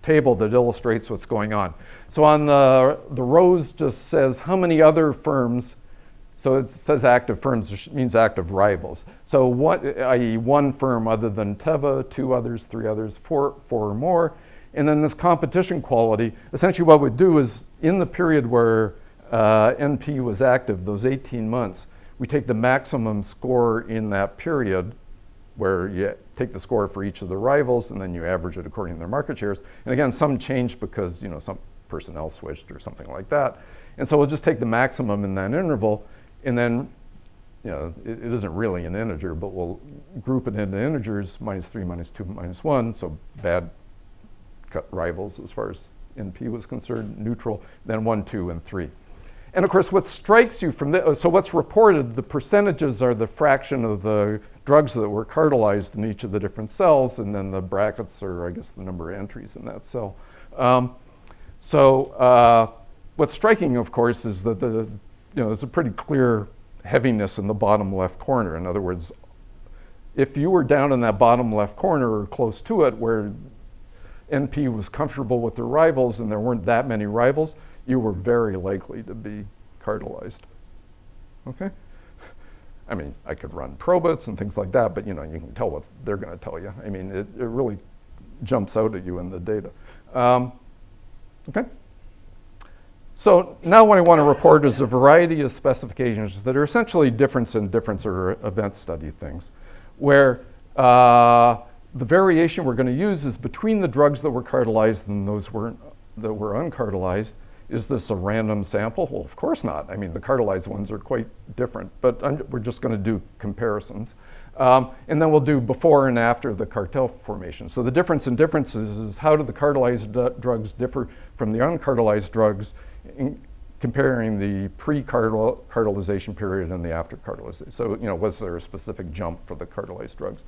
table that illustrates what's going on. So on the rows just says how many other firms, so it says active firms, which means active rivals. So what, i.e. one firm other than Teva, 2 others, 3 others, 4 or more. And then this competition quality, essentially what we do is in the period where NP was active, those 18 months, we take the maximum score in that period where you take the score for each of the rivals and then you average it according to their market shares. And again, some changed because some personnel switched or something like that. And so we'll just take the maximum in that interval, and then it isn't really an integer, but we'll group it into integers, -3, -2, -1, so bad rivals as far as NP was concerned, neutral, then 1, 2, and 3. And of course, what strikes you from so what's reported, the percentages are the fraction of the drugs that were cartelized in each of the different cells, and then the brackets are, I guess, the number of entries in that cell. What's striking, of course, is that there's a pretty clear heaviness in the bottom left corner. In other words, if you were down in that bottom left corner or close to it where NP was comfortable with their rivals and there weren't that many rivals, you were very likely to be cartelized. Okay? I mean, I could run probits and things like that, but you can tell what they're going to tell you. I mean, it really jumps out at you in the data. Okay? So now what I want to report is a variety of specifications that are essentially difference in difference or event study things, where the variation we're going to use is between the drugs that were cartelized and those that were uncartelized. Is this a random sample? Well, of course not. I mean, the cartelized ones are quite different, but we're just going to do comparisons. And then we'll do before and after the cartel formation. So the difference in differences is how do the cartelized drugs differ from the uncartelized drugs, comparing the pre-cartelization period and the after-cartelization. So, was there a specific jump for the cartelized drugs?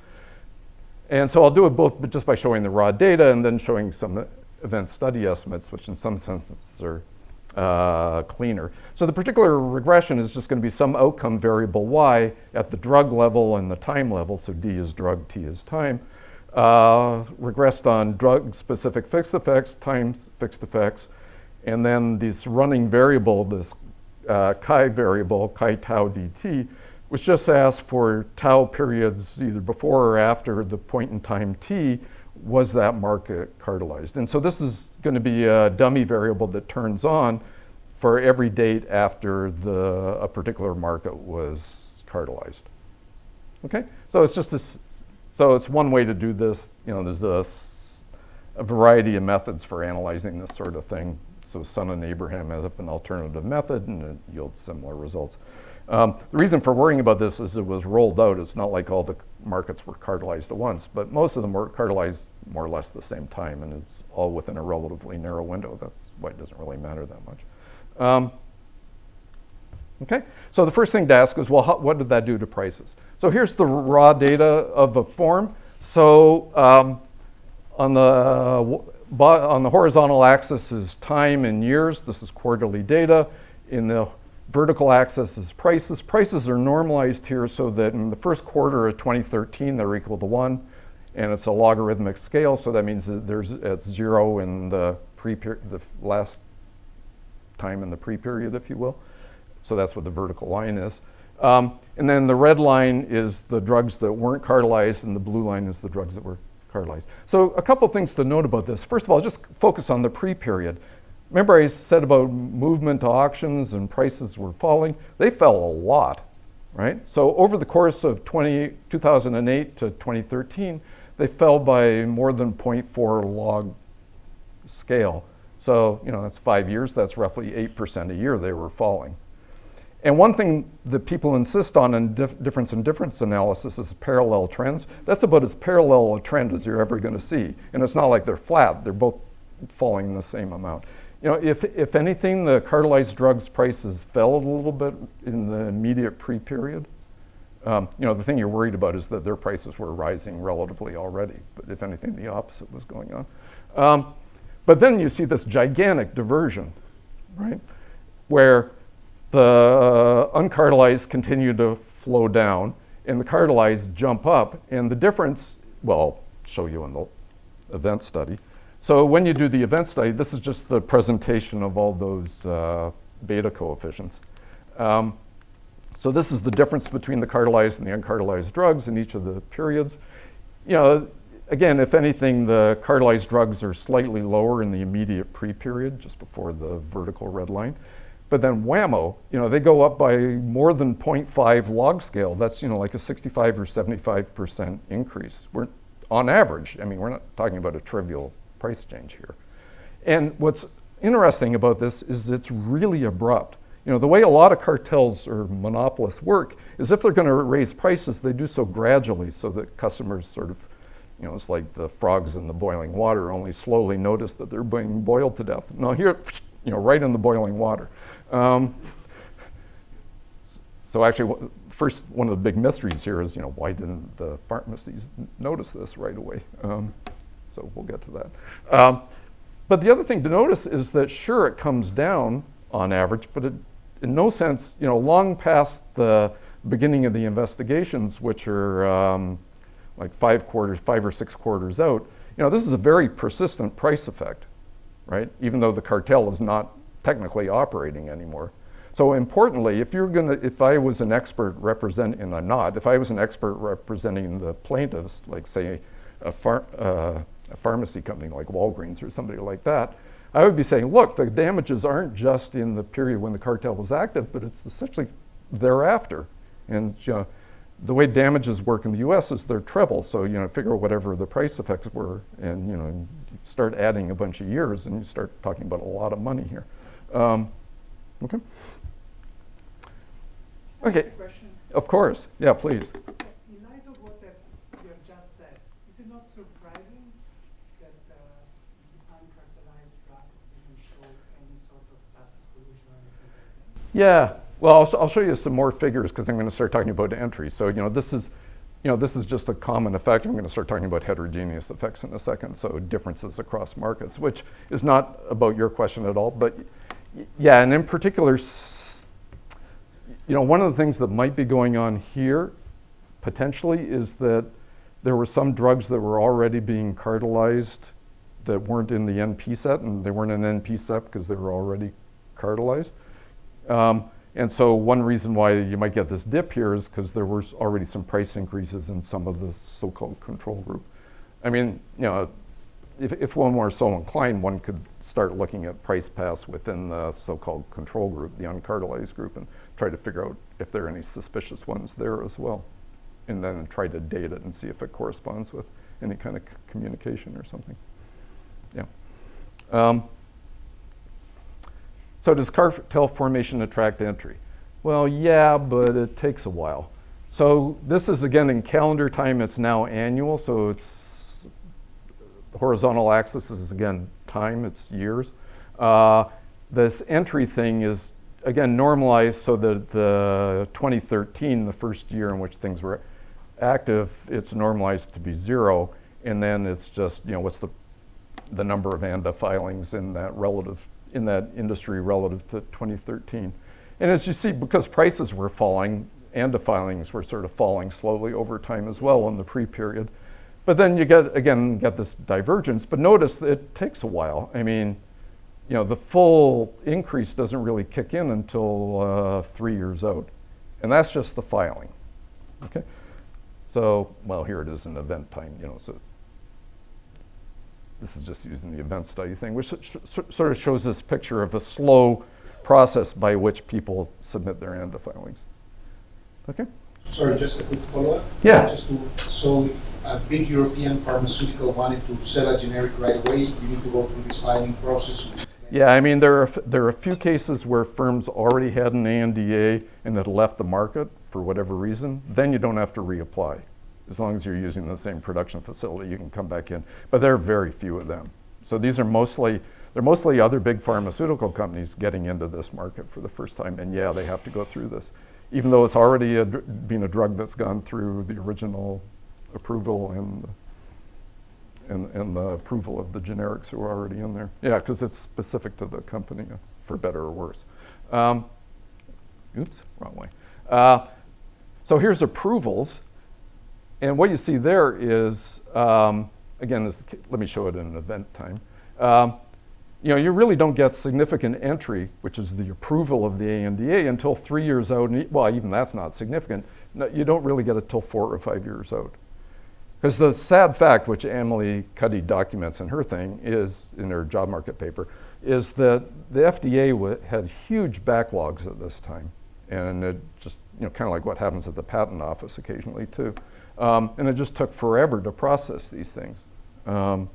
And so I'll do it both but just by showing the raw data and then showing some event study estimates, which in some senses are cleaner. So the particular regression is just going to be some outcome variable y at the drug level and the time level, so d is drug, t is time, regressed on drug-specific fixed effects, times fixed effects, and then this running variable, this chi variable, chi tau dt, which just asks for tau periods either before or after the point in time t, was that market cartelized? And so this is going to be a dummy variable that turns on for every date after a particular market was cartelized. Okay, so it's just this. So it's one way to do this. There's a variety of methods for analyzing this sort of thing. So Sun and Abraham have an alternative method, and it yields similar results. The reason for worrying about this is it was rolled out. It's not like all the markets were cartelized at once, but most of them were cartelized more or less at the same time, and it's all within a relatively narrow window. That's why it doesn't really matter that much. Okay, so the first thing to ask is, well, what did that do to prices? So here's the raw data of a form. So on the horizontal axis is time in years. This is quarterly data. In the vertical axis is prices. Prices are normalized here so that in the first quarter of 2013, they're equal to 1. And it's a logarithmic scale, so that means that it's 0 in the last time in the pre-period, if you will. So that's what the vertical line is. And then the red line is the drugs that weren't cartelized, and the blue line is the drugs that were cartelized. So a couple things to note about this. First of all, just focus on the pre-period. Remember I said about movement to auctions and prices were falling? They fell a lot. right? So over the course of 2008 to 2013, they fell by more than 0.4 log scale. So, that's 5 years, that's roughly 8% a year they were falling. And one thing that people insist on in difference in difference analysis is parallel trends. That's about as parallel a trend as you're ever going to see. And it's not like they're flat, they're both falling the same amount. If anything, the cartelized drugs prices fell a little bit in the immediate pre-period. The thing you're worried about is that their prices were rising relatively already. But if anything, the opposite was going on. But then you see this gigantic diversion, right? Where the uncartelized continue to flow down and the cartelized jump up. And the difference, well, I'll show you in the event study. So when you do the event study, this is just the presentation of all those beta coefficients. So this is the difference between the cartelized and the uncartelized drugs in each of the periods. Again, if anything, the cartelized drugs are slightly lower in the immediate pre-period, just before the vertical red line. But then whammo, they go up by more than 0.5 log scale. That's, like a 65 or 75% increase. We're on average. We're not talking about a trivial price change here. And what's interesting about this is it's really abrupt. The way a lot of cartels or monopolists work is if they're going to raise prices, they do so gradually so that customers sort of, it's like the frogs in the boiling water, only slowly notice that they're being boiled to death. Now here, right in the boiling water. So actually, first, one of the big mysteries here is, why didn't the pharmacies notice this right away? So we'll get to that. But the other thing to notice is that, sure, it comes down on average, but it, in no sense, long past the beginning of the investigations, which are like 5 or 6 quarters out, this is a very persistent price effect, right? Even though the cartel is not technically operating anymore. So importantly, if I was an expert representing, and I'm not, if I was an expert representing the plaintiffs, like say a pharmacy company like Walgreens or somebody like that, I would be saying, look, the damages aren't just in the period when the cartel was active, but it's essentially thereafter. And the way damages work in the US is they're treble. So, figure whatever the price effects were and, you start adding a bunch of years and you start talking about a lot of money here. Okay. Okay. Question. Of course. Yeah, please. In light of what you have just said, is it not surprising that the uncartelized drug didn't show any sort of tacit collusion or anything like that? Yeah. Well, I'll show you some more figures because I'm going to start talking about entry. So, this is just a common effect. I'm going to start talking about heterogeneous effects in a second. So differences across markets, which is not about your question at all. But yeah, and in particular, one of the things that might be going on here, potentially, is that there were some drugs that were already being cartelized that weren't in the NP set, and they weren't in NP set because they were already cartelized. And so one reason why you might get this dip here is because there were already some price increases in some of the so-called control group. If one were so inclined, one could start looking at price paths within the so-called control group, the uncartelized group, and try to figure out if there are any suspicious ones there as well. And then try to date it and see if it corresponds with any kind of communication or something. Yeah. So does cartel formation attract entry? Well, yeah, but it takes a while. So this is, again, in calendar time. It's now annual, so it's the horizontal axis is, again, time. It's years. This entry thing is, again, normalized so that the 2013, the first year in which things were active, it's normalized to be 0, and then it's just, what's the number of ANDA filings in that industry relative to 2013. And as you see, because prices were falling, ANDA filings were sort of falling slowly over time as well in the pre-period. But then you get this divergence, but notice that it takes a while. The full increase doesn't really kick in until 3 years out. And that's just the filing, okay? So, well, here it is in event time, so this is just using the event study thing, which sort of shows this picture of a slow process by which people submit their ANDA filings. Okay. Sorry, just a quick follow-up. Yeah. So if a big European pharmaceutical wanted to sell a generic right away, you need to go through this filing process. Yeah, I mean, there are a few cases where firms already had an ANDA and had left the market for whatever reason. Then you don't have to reapply. As long as you're using the same production facility, you can come back in. But there are very few of them. So these are mostly other big pharmaceutical companies getting into this market for the first time. And yeah, they have to go through this. Even though it's already been a drug that's gone through the original approval and the approval of the generics who are already in there. Yeah, because it's specific to the company, for better or worse. Oops, wrong way. So here's approvals. And what you see there is, again, let me show it in an event time. You really don't get significant entry, which is the approval of the ANDA, until 3 years out. Well, even that's not significant. No, you don't really get it till 4 or 5 years out. Because the sad fact, which Emily Cuddy documents in her thing, is in her job market paper, is that the FDA had huge backlogs at this time. And it just, kind of like what happens at the patent office occasionally too. And it just took forever to process these things. So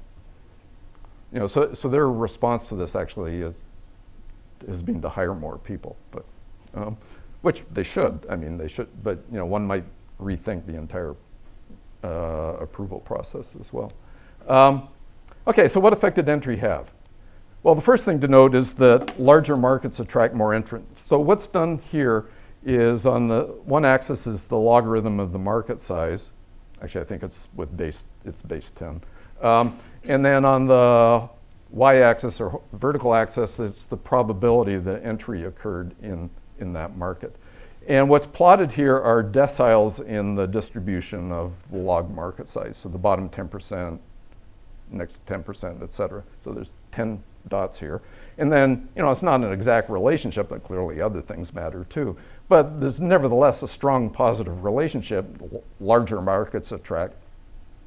their response to this actually has been to hire more people, but which they should. I mean, they should, but one might rethink the entire approval process as well. Okay, so what effect did entry have? Well, the first thing to note is that larger markets attract more entrants. So what's done here is on the one axis is the logarithm of the market size. Actually, I think it's base 10. And then on the y-axis or vertical axis, it's the probability that entry occurred in that market. And what's plotted here are deciles in the distribution of the log market size. So the bottom 10%, next 10%, et cetera. So there's 10 dots here. And then, it's not an exact relationship, but clearly other things matter too. But there's nevertheless a strong positive relationship. Larger markets attract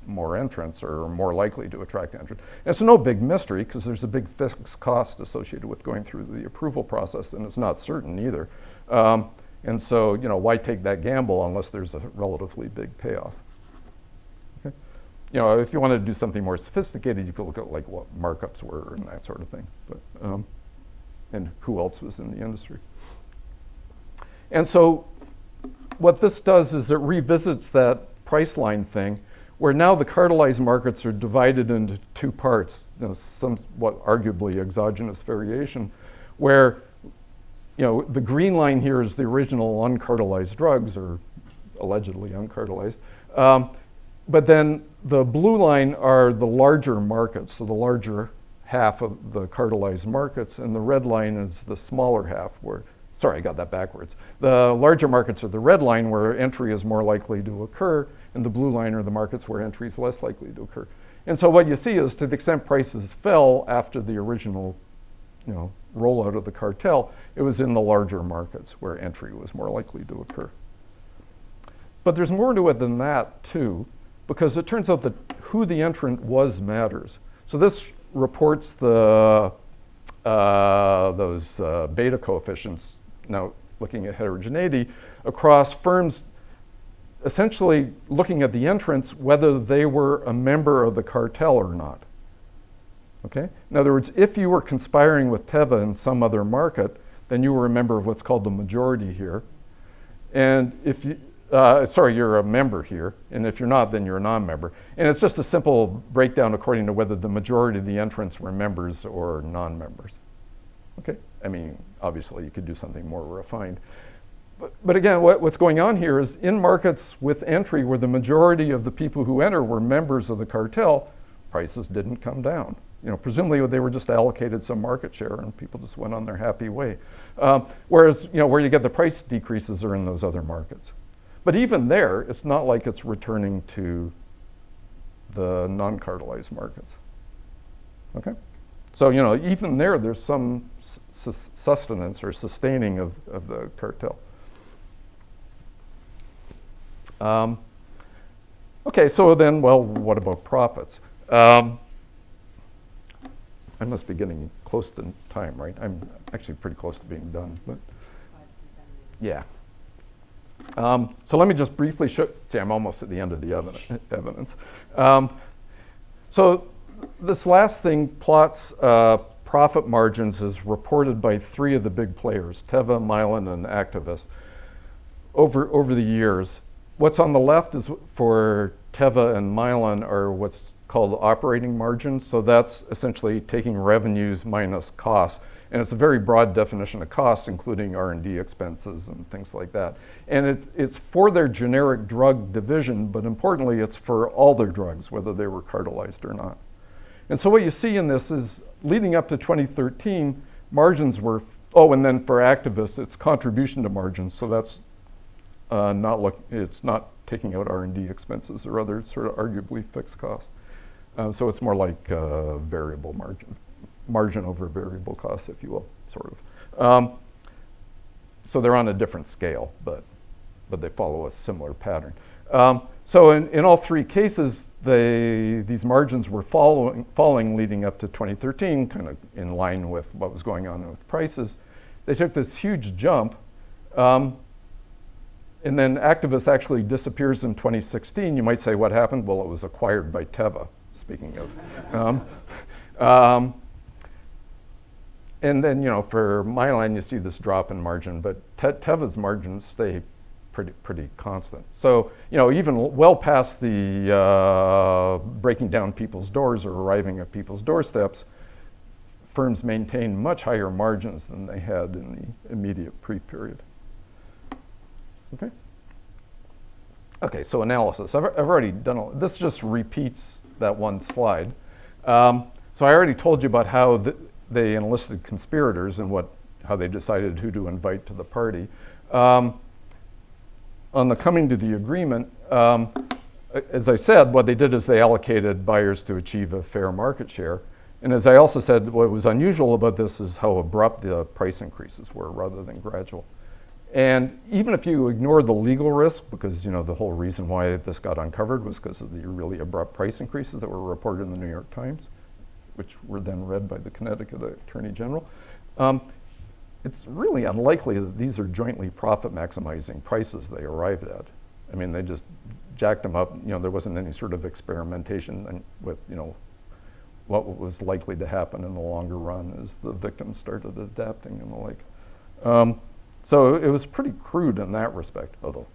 more entrants, or are more likely to attract entrants. And it's no big mystery, because there's a big fixed cost associated with going through the approval process, and it's not certain either. And so, why take that gamble unless there's a relatively big payoff? Okay? If you wanted to do something more sophisticated, you could look at like what markups were and that sort of thing, but and who else was in the industry. And so, what this does is it revisits that price line thing, where now the cartelized markets are divided into two parts, somewhat arguably exogenous variation, where the green line here is the original uncartelized drugs, or allegedly uncartelized. But then the blue line are the larger markets, so the larger half of the cartelized markets, and the red line is the smaller half where, sorry, I got that backwards. The larger markets are the red line where entry is more likely to occur, and the blue line are the markets where entry is less likely to occur. And so what you see is, to the extent prices fell after the original rollout of the cartel, it was in the larger markets where entry was more likely to occur. But there's more to it than that too, because it turns out that who the entrant was matters. So this reports those beta coefficients, now looking at heterogeneity, across firms essentially looking at the entrants, whether they were a member of the cartel or not. Okay? In other words, if you were conspiring with Teva in some other market, then you were a member of what's called the majority here. And if you, you're a member here, and if you're not, then you're a non-member. And it's just a simple breakdown according to whether the majority of the entrants were members or non-members. Okay? I mean, obviously you could do something more refined. But again, what's going on here is in markets with entry where the majority of the people who enter were members of the cartel, prices didn't come down. Presumably they were just allocated some market share and people just went on their happy way. Whereas, where you get the price decreases are in those other markets. But even there, it's not like it's returning to the non-cartelized markets. Okay? So, even there's some sustenance or sustaining of the cartel. Okay, so then, well, what about profits? I must be getting close to time, right? I'm actually pretty close to being done, but yeah. So let me just briefly show, see, I'm almost at the end of the evidence. So this last thing plots profit margins as reported by 3 of the big players, Teva, Mylan, and Activist, over the years. What's on the left is for Teva and Mylan are what's called operating margins. So that's essentially taking revenues minus costs. And it's a very broad definition of costs, including R&D expenses and things like that. And it's for their generic drug division, but importantly, it's for all their drugs, whether they were cartelized or not. And so what you see in this is, leading up to 2013, margins were, and then for Activists, it's contribution to margins. So that's it's not taking out R&D expenses or other sort of arguably fixed costs. So it's more like variable margin over variable costs, if you will, sort of. So they're on a different scale, but they follow a similar pattern. So in all 3 cases, these margins were falling leading up to 2013, kind of in line with what was going on with prices. They took this huge jump, and then Activist actually disappears in 2016. You might say, what happened? Well, it was acquired by Teva, speaking of. And then, for Mylan, you see this drop in margin, but Teva's margins stay pretty constant. So, even well past the breaking down people's doors or arriving at people's doorsteps, firms maintain much higher margins than they had in the immediate pre-period. Okay, so analysis. I've already done this just repeats that one slide. So I already told you about how they enlisted conspirators and how they decided who to invite to the party. On the coming to the agreement, as I said, what they did is they allocated buyers to achieve a fair market share. And as I also said, what was unusual about this is how abrupt the price increases were rather than gradual. And even if you ignore the legal risk, because the whole reason why this got uncovered was because of the really abrupt price increases that were reported in the New York Times, which were then read by the Connecticut Attorney General, it's really unlikely that these are jointly profit maximizing prices they arrived at. I mean, they just jacked them up. There wasn't any sort of experimentation with, what was likely to happen in the longer run as the victims started adapting and the like. So it was pretty crude in that respect, although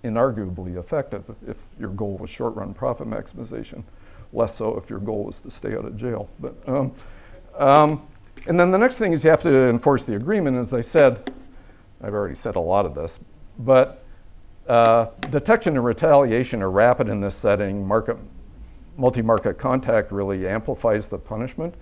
inarguably effective if your goal was short-run profit maximization, less so if your goal was to stay out of jail. But, and then the next thing is you have to enforce the agreement. As I said, I've already said a lot of this, but detection and retaliation are rapid in this setting. Multi-market contact really amplifies the punishment.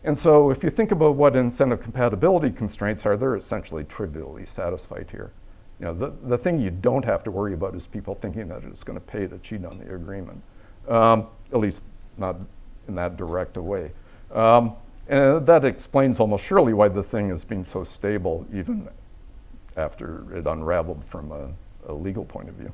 And so if you think about what incentive compatibility constraints are, they're essentially trivially satisfied here. The thing you don't have to worry about is people thinking that it's going to pay to cheat on the agreement, at least not in that direct a way. And that explains almost surely why the thing has been so stable even after it unraveled from a legal point of view.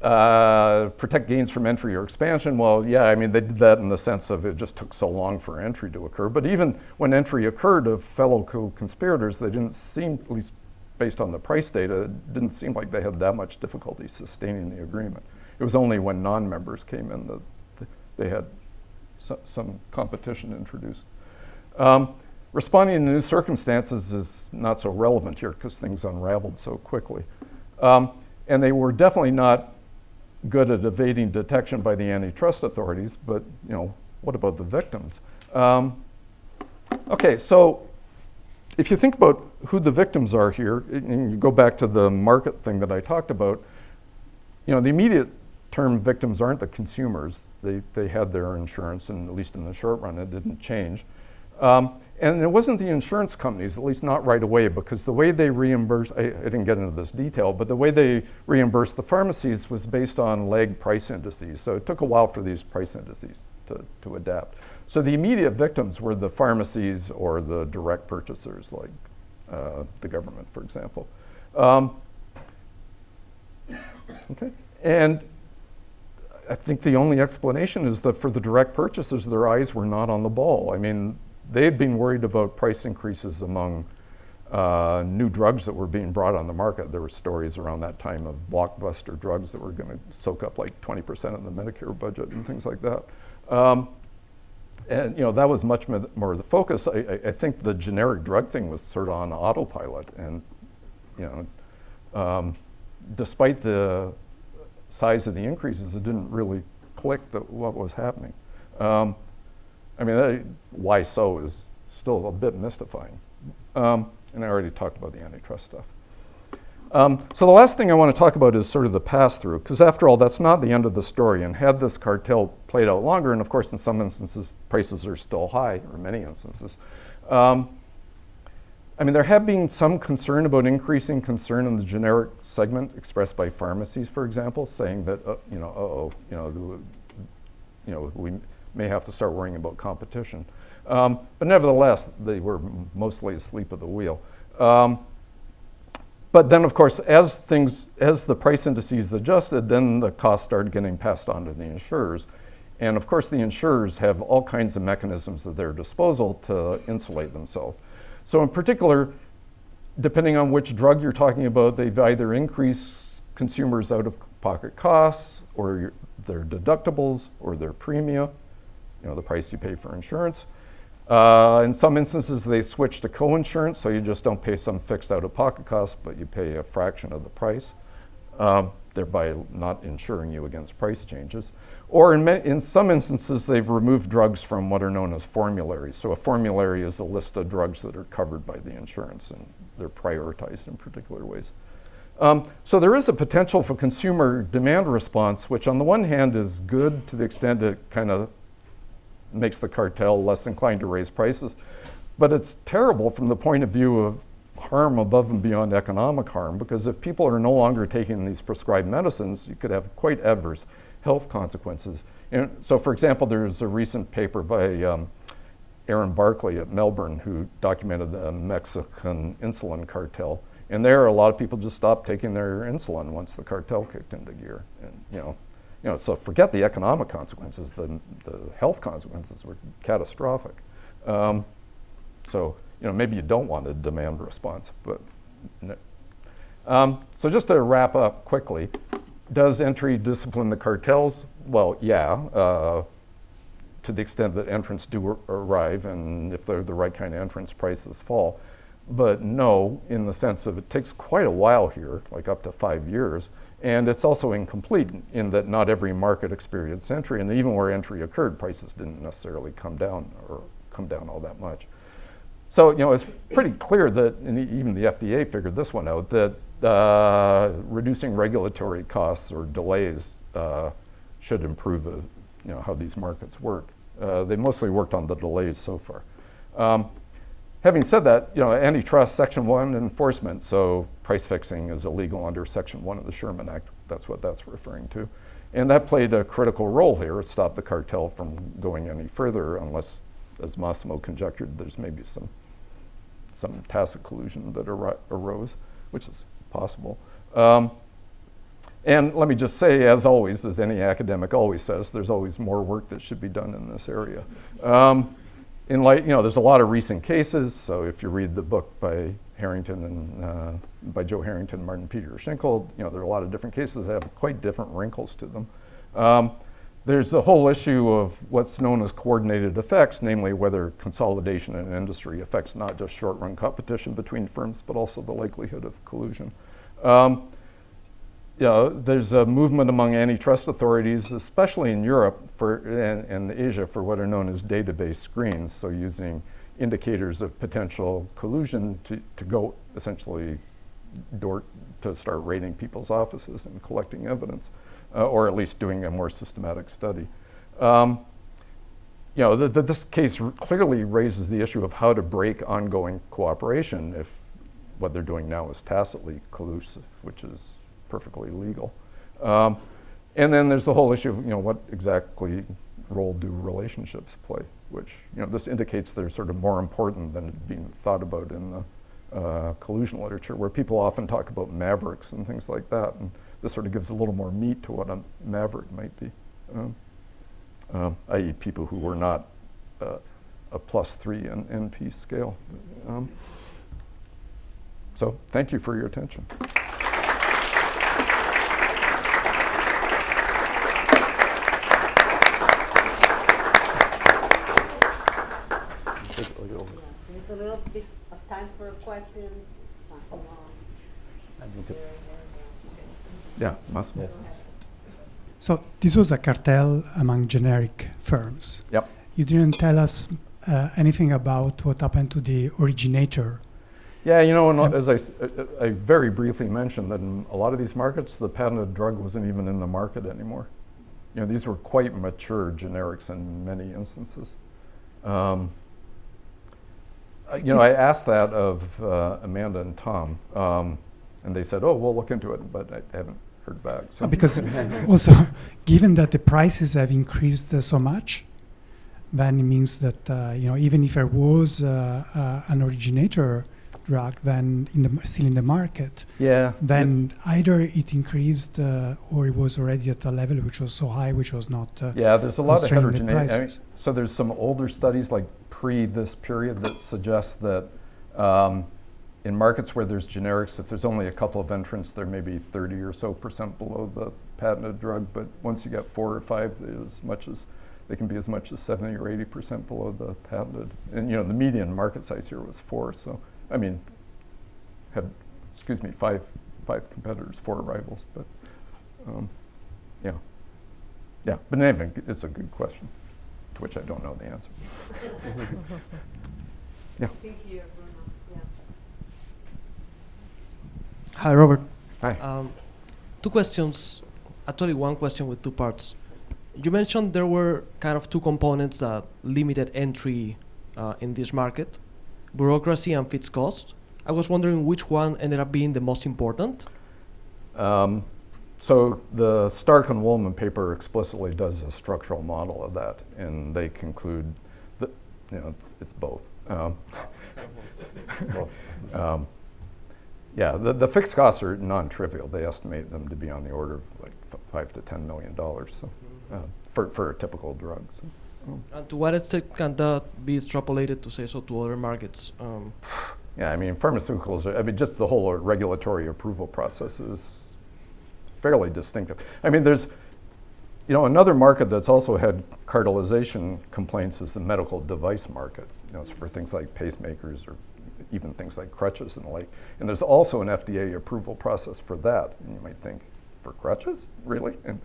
Protect gains from entry or expansion. Well, yeah, I mean, they did that in the sense of it just took so long for entry to occur. But even when entry occurred of fellow co-conspirators, they didn't seem, at least based on the price data, it didn't seem like they had that much difficulty sustaining the agreement. It was only when non-members came in that they had some competition introduced. Responding to new circumstances is not so relevant here because things unraveled so quickly. And they were definitely not good at evading detection by the antitrust authorities, but what about the victims? Okay, so if you think about who the victims are here, and you go back to the market thing that I talked about, the immediate term victims aren't the consumers. They had their insurance, and at least in the short run, it didn't change. And it wasn't the insurance companies, at least not right away, because the way they reimbursed, I didn't get into this detail, but the way they reimbursed the pharmacies was based on leg price indices. So it took a while for these price indices to adapt. So the immediate victims were the pharmacies or the direct purchasers, like the government, for example. Okay, and I think the only explanation is that for the direct purchasers, their eyes were not on the ball. I mean, they had been worried about price increases among new drugs that were being brought on the market. There were stories around that time of blockbuster drugs that were going to soak up like 20% of the Medicare budget and things like that. And that was much more the focus. I think the generic drug thing was sort of on autopilot, and despite the size of the increases, it didn't really click what was happening. Why so is still a bit mystifying. And I already talked about the antitrust stuff. So the last thing I want to talk about is sort of the pass-through, because after all, that's not the end of the story. And had this cartel played out longer, and of course in some instances prices are still high, or many instances, there have been some concern about increasing concern in the generic segment expressed by pharmacies, for example, saying that we may have to start worrying about competition. But nevertheless, they were mostly asleep at the wheel. But then, of course, as the price indices adjusted, then the costs started getting passed on to the insurers. And of course, the insurers have all kinds of mechanisms at their disposal to insulate themselves. So in particular, depending on which drug you're talking about, they've either increased consumers' out-of-pocket costs, or their deductibles, or their premia, the price you pay for insurance. In some instances, they switch to co-insurance, so you just don't pay some fixed out-of-pocket cost, but you pay a fraction of the price, thereby not insuring you against price changes. Or in some instances, they've removed drugs from what are known as formularies. So a formulary is a list of drugs that are covered by the insurance, and they're prioritized in particular ways. So there is a potential for consumer demand response, which on the one hand is good to the extent it kind of makes the cartel less inclined to raise prices. But it's terrible from the point of view of harm above and beyond economic harm, because if people are no longer taking these prescribed medicines, you could have quite adverse health consequences. And so, for example, there's a recent paper by Aaron Barkley at Melbourne who documented the Mexican insulin cartel. And there, a lot of people just stopped taking their insulin once the cartel kicked into gear. And so forget the economic consequences. The health consequences were catastrophic. So maybe you don't want a demand response, but. So just to wrap up quickly, does entry discipline the cartels? Well, yeah, to the extent that entrants do arrive, and if they're the right kind of entrants, prices fall. But no, in the sense of it takes quite a while here, like up to 5 years, and it's also incomplete in that not every market experienced entry, and even where entry occurred, prices didn't necessarily come down all that much. So, it's pretty clear that, and even the FDA figured this one out, that reducing regulatory costs or delays should improve how these markets work. They mostly worked on the delays so far. Having said that, antitrust Section 1 enforcement, so price fixing is illegal under Section 1 of the Sherman Act. That's what that's referring to. And that played a critical role here. It stopped the cartel from going any further unless, as Massimo conjectured, there's maybe some tacit collusion that arose, which is possible. And let me just say, as always, as any academic always says, there's always more work that should be done in this area. There's a lot of recent cases, so if you read the book by Harrington and by Joe Harrington and Martin Peter Schinkel, there are a lot of different cases that have quite different wrinkles to them. There's the whole issue of what's known as coordinated effects, namely whether consolidation in an industry affects not just short-run competition between firms, but also the likelihood of collusion. There's a movement among antitrust authorities, especially in Europe and Asia, for what are known as database screens, so using indicators of potential collusion to go essentially to start raiding people's offices and collecting evidence, or at least doing a more systematic study. This case clearly raises the issue of how to break ongoing cooperation if what they're doing now is tacitly collusive, which is perfectly legal. And then there's the whole issue of what exactly role do relationships play, which this indicates they're sort of more important than being thought about in the collusion literature, where people often talk about mavericks and things like that, and this sort of gives a little more meat to what a maverick might be, i.e. people who were not a +3 in NP scale. So thank you for your attention. There's a little bit of time for questions. Massimo. Yeah, Massimo. So this was a cartel among generic firms. Yep. You didn't tell us anything about what happened to the originator. Yeah, you know, and as I very briefly mentioned that in a lot of these markets, the patented drug wasn't even in the market anymore. You know, these were quite mature generics in many instances. You know, I asked that of Amanda and Tom, and they said, "Oh, we'll look into it," but I haven't heard back. So. Because also, given that the prices have increased so much, then it means that you know, even if there was an originator drug then still in the market, yeah, then either it increased or it was already at a level which was so high, which was not. Yeah, there's a lot of constraining the heterogeneity. prices. So there's some older studies like pre this period that suggest that in markets where there's generics, if there's only a couple of entrants, there may be 30 or so % below the patented drug. But once you get 4 or 5, they can be as much as 70 or 80% below the patented. And you know, the median market size here was 4. So I mean, had, excuse me, five competitors, 4 rivals. But yeah. But in any event, it's a good question, to which I don't know the answer. Yeah. Thank you, Bruno. Yeah. Hi, Robert. Hi. 2 questions, actually 1 question with 2 parts. You mentioned there were kind of 2 components that limited entry in this market, bureaucracy and fixed cost. I was wondering which one ended up being the most important. So the Stark and Woolman paper explicitly does a structural model of that, and they conclude that it's both. Yeah, the fixed costs are non-trivial. They estimate them to be on the order of like $5 to $10 million. So for a typical drug. So, And to what extent can that be extrapolated to say so to other markets? Yeah, I mean, pharmaceuticals, just the whole regulatory approval process is fairly distinctive. I mean, there's, another market that's also had cartelization complaints is the medical device market. It's for things like pacemakers or even things like crutches and the like. And there's also an FDA approval process for that. And you might think, for crutches? Really? And,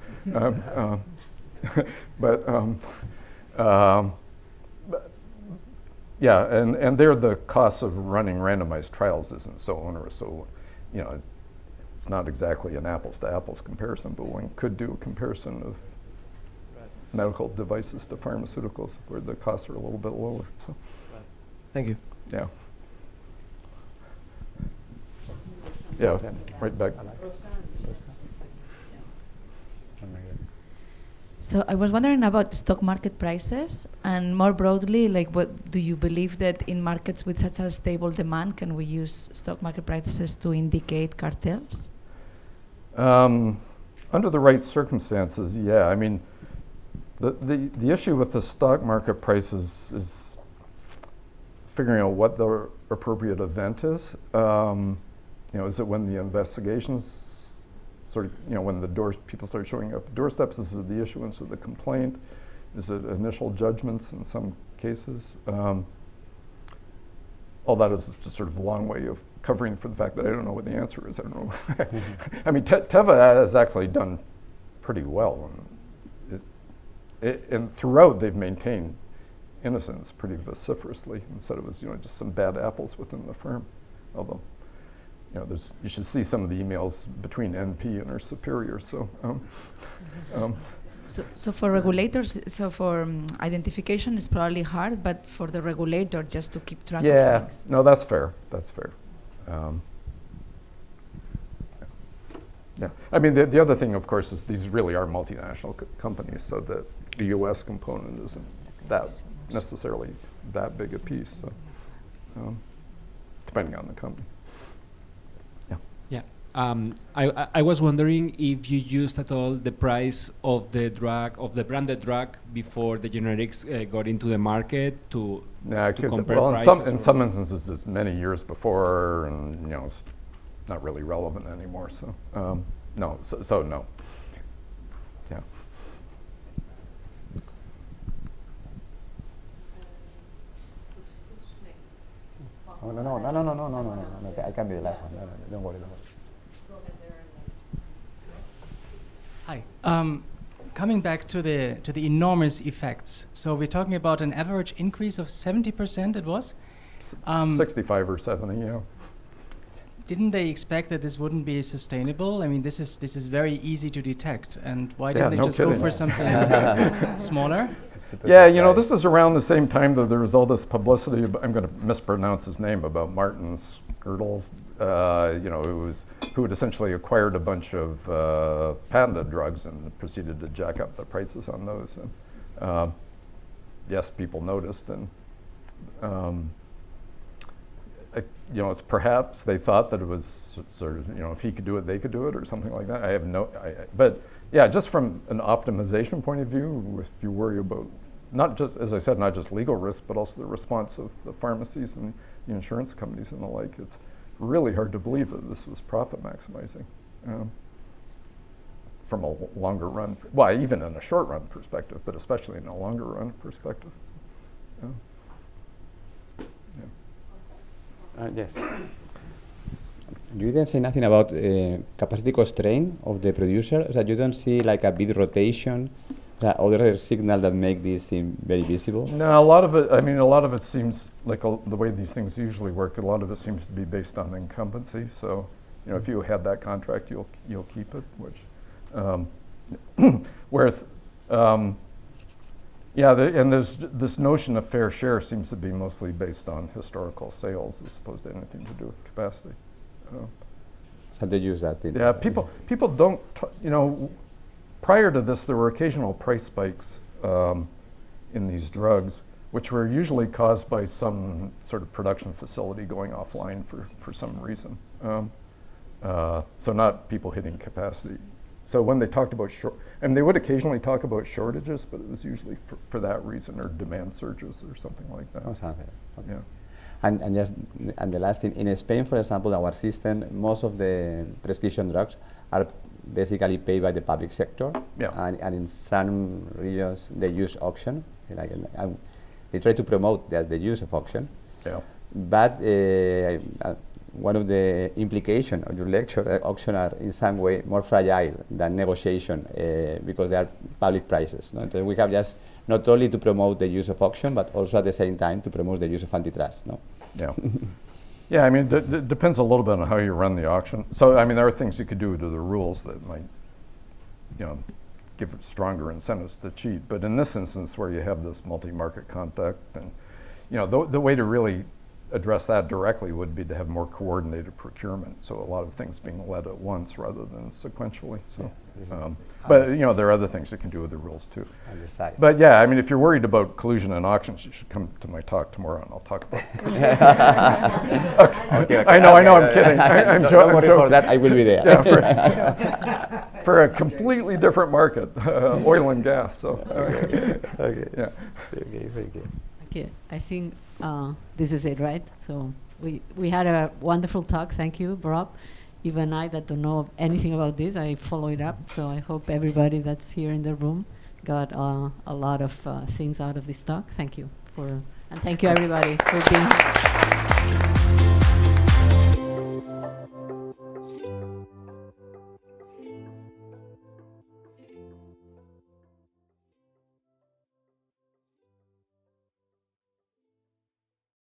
yeah, and there the cost of running randomized trials isn't so onerous. So, it's not exactly an apples to apples comparison, but one could do a comparison of medical devices to pharmaceuticals where the costs are a little bit lower. So, Thank you. yeah. Yeah, right back. So I was wondering about stock market prices, and more broadly, like, what do you believe that in markets with such a stable demand, can we use stock market prices to indicate cartels? Under the right circumstances, yeah. I mean, the issue with the stock market prices is figuring out what the appropriate event is. Is it when the investigations when people start showing up at doorsteps? Is it the issuance of the complaint? Is it initial judgments in some cases? All that is just sort of a long way of covering for the fact that I don't know what the answer is. I don't know. I mean, Teva has actually done pretty well. And throughout, they've maintained innocence pretty vociferously instead of just some bad apples within the firm. Although, you should see some of the emails between NP and her superiors. So, So for regulators, for identification is probably hard, but for the regulator, just to keep track of things. No, that's fair. That's fair. Yeah. I mean, the other thing, of course, is these really are multinational companies, so the U.S. component isn't that necessarily that big a piece. So, depending on the company. Yeah, I was wondering if you used at all the price of the drug, of the branded drug, before the generics got into the market to compare well, prices. in some instances, it's many years before, and it's not really relevant anymore. So no, so no. Yeah. Oh, no. Okay, I can be the last one. No, don't worry. Hi. Coming back to the enormous effects. So we're talking about an average increase of 70%. It was 65 or 70. Yeah. Didn't they expect that this wouldn't be sustainable? I mean, this is very easy to detect. And why didn't they just go for something smaller? Yeah, this is around the same time that there was all this publicity. I'm going to mispronounce his name, about Martin's Girdle. Who had essentially acquired a bunch of patented drugs and proceeded to jack up the prices on those. And yes, people noticed, and it's perhaps they thought that it was sort of, if he could do it, they could do it, or something like that. I have but yeah, just from an optimization point of view, if you worry about not just, as I said, not just legal risk, but also the response of the pharmacies and the insurance companies and the like, it's really hard to believe that this was profit maximizing from a longer run, well, even in a short run perspective, but especially in a longer run perspective. Yes. You didn't say nothing about capacity constraint of the producer, so you don't see like a big rotation, other signal that make this seem very visible? No, a lot of it seems like the way these things usually work, a lot of it seems to be based on incumbency. So, if you have that contract, you'll keep it, which, and there's this notion of fair share seems to be mostly based on historical sales as opposed to anything to do with capacity. So they use that. Yeah, people don't, prior to this, there were occasional price spikes in these drugs, which were usually caused by some sort of production facility going offline for some reason. So not people hitting capacity. So when they talked about they would occasionally talk about shortages, but it was usually for that reason, or demand surges or something like that. Oh, something. Okay. Yeah. And the last thing, in Spain, for example, our system, most of the prescription drugs are basically paid by the public sector. Yeah. And in some regions, they use auction. They try to promote the use of auction. Yeah. But one of the implications of your lecture, auction are in some way more fragile than negotiation because they are public prices. No? So we have just not only to promote the use of auction, but also at the same time to promote the use of antitrust. No? Yeah. Yeah, it depends a little bit on how you run the auction. So, there are things you could do to the rules that might, give stronger incentives to cheat. But in this instance, where you have this multi-market contact, and, the way to really address that directly would be to have more coordinated procurement. So a lot of things being led at once rather than sequentially. So, but there are other things you can do with the rules too. But yeah, if you're worried about collusion and auctions, you should come to my talk tomorrow, and I'll talk about it. Okay. I know, I'm kidding. I'm joking. For that, I will be there. Yeah, for a completely different market, oil and gas. So. Okay. Yeah. Okay. Thank you. Okay, I think this is it, right? So we had a wonderful talk. Thank you, Rob. Even I that don't know anything about this, I follow it up. So I hope everybody that's here in the room got a lot of things out of this talk. Thank you and thank you everybody for being here.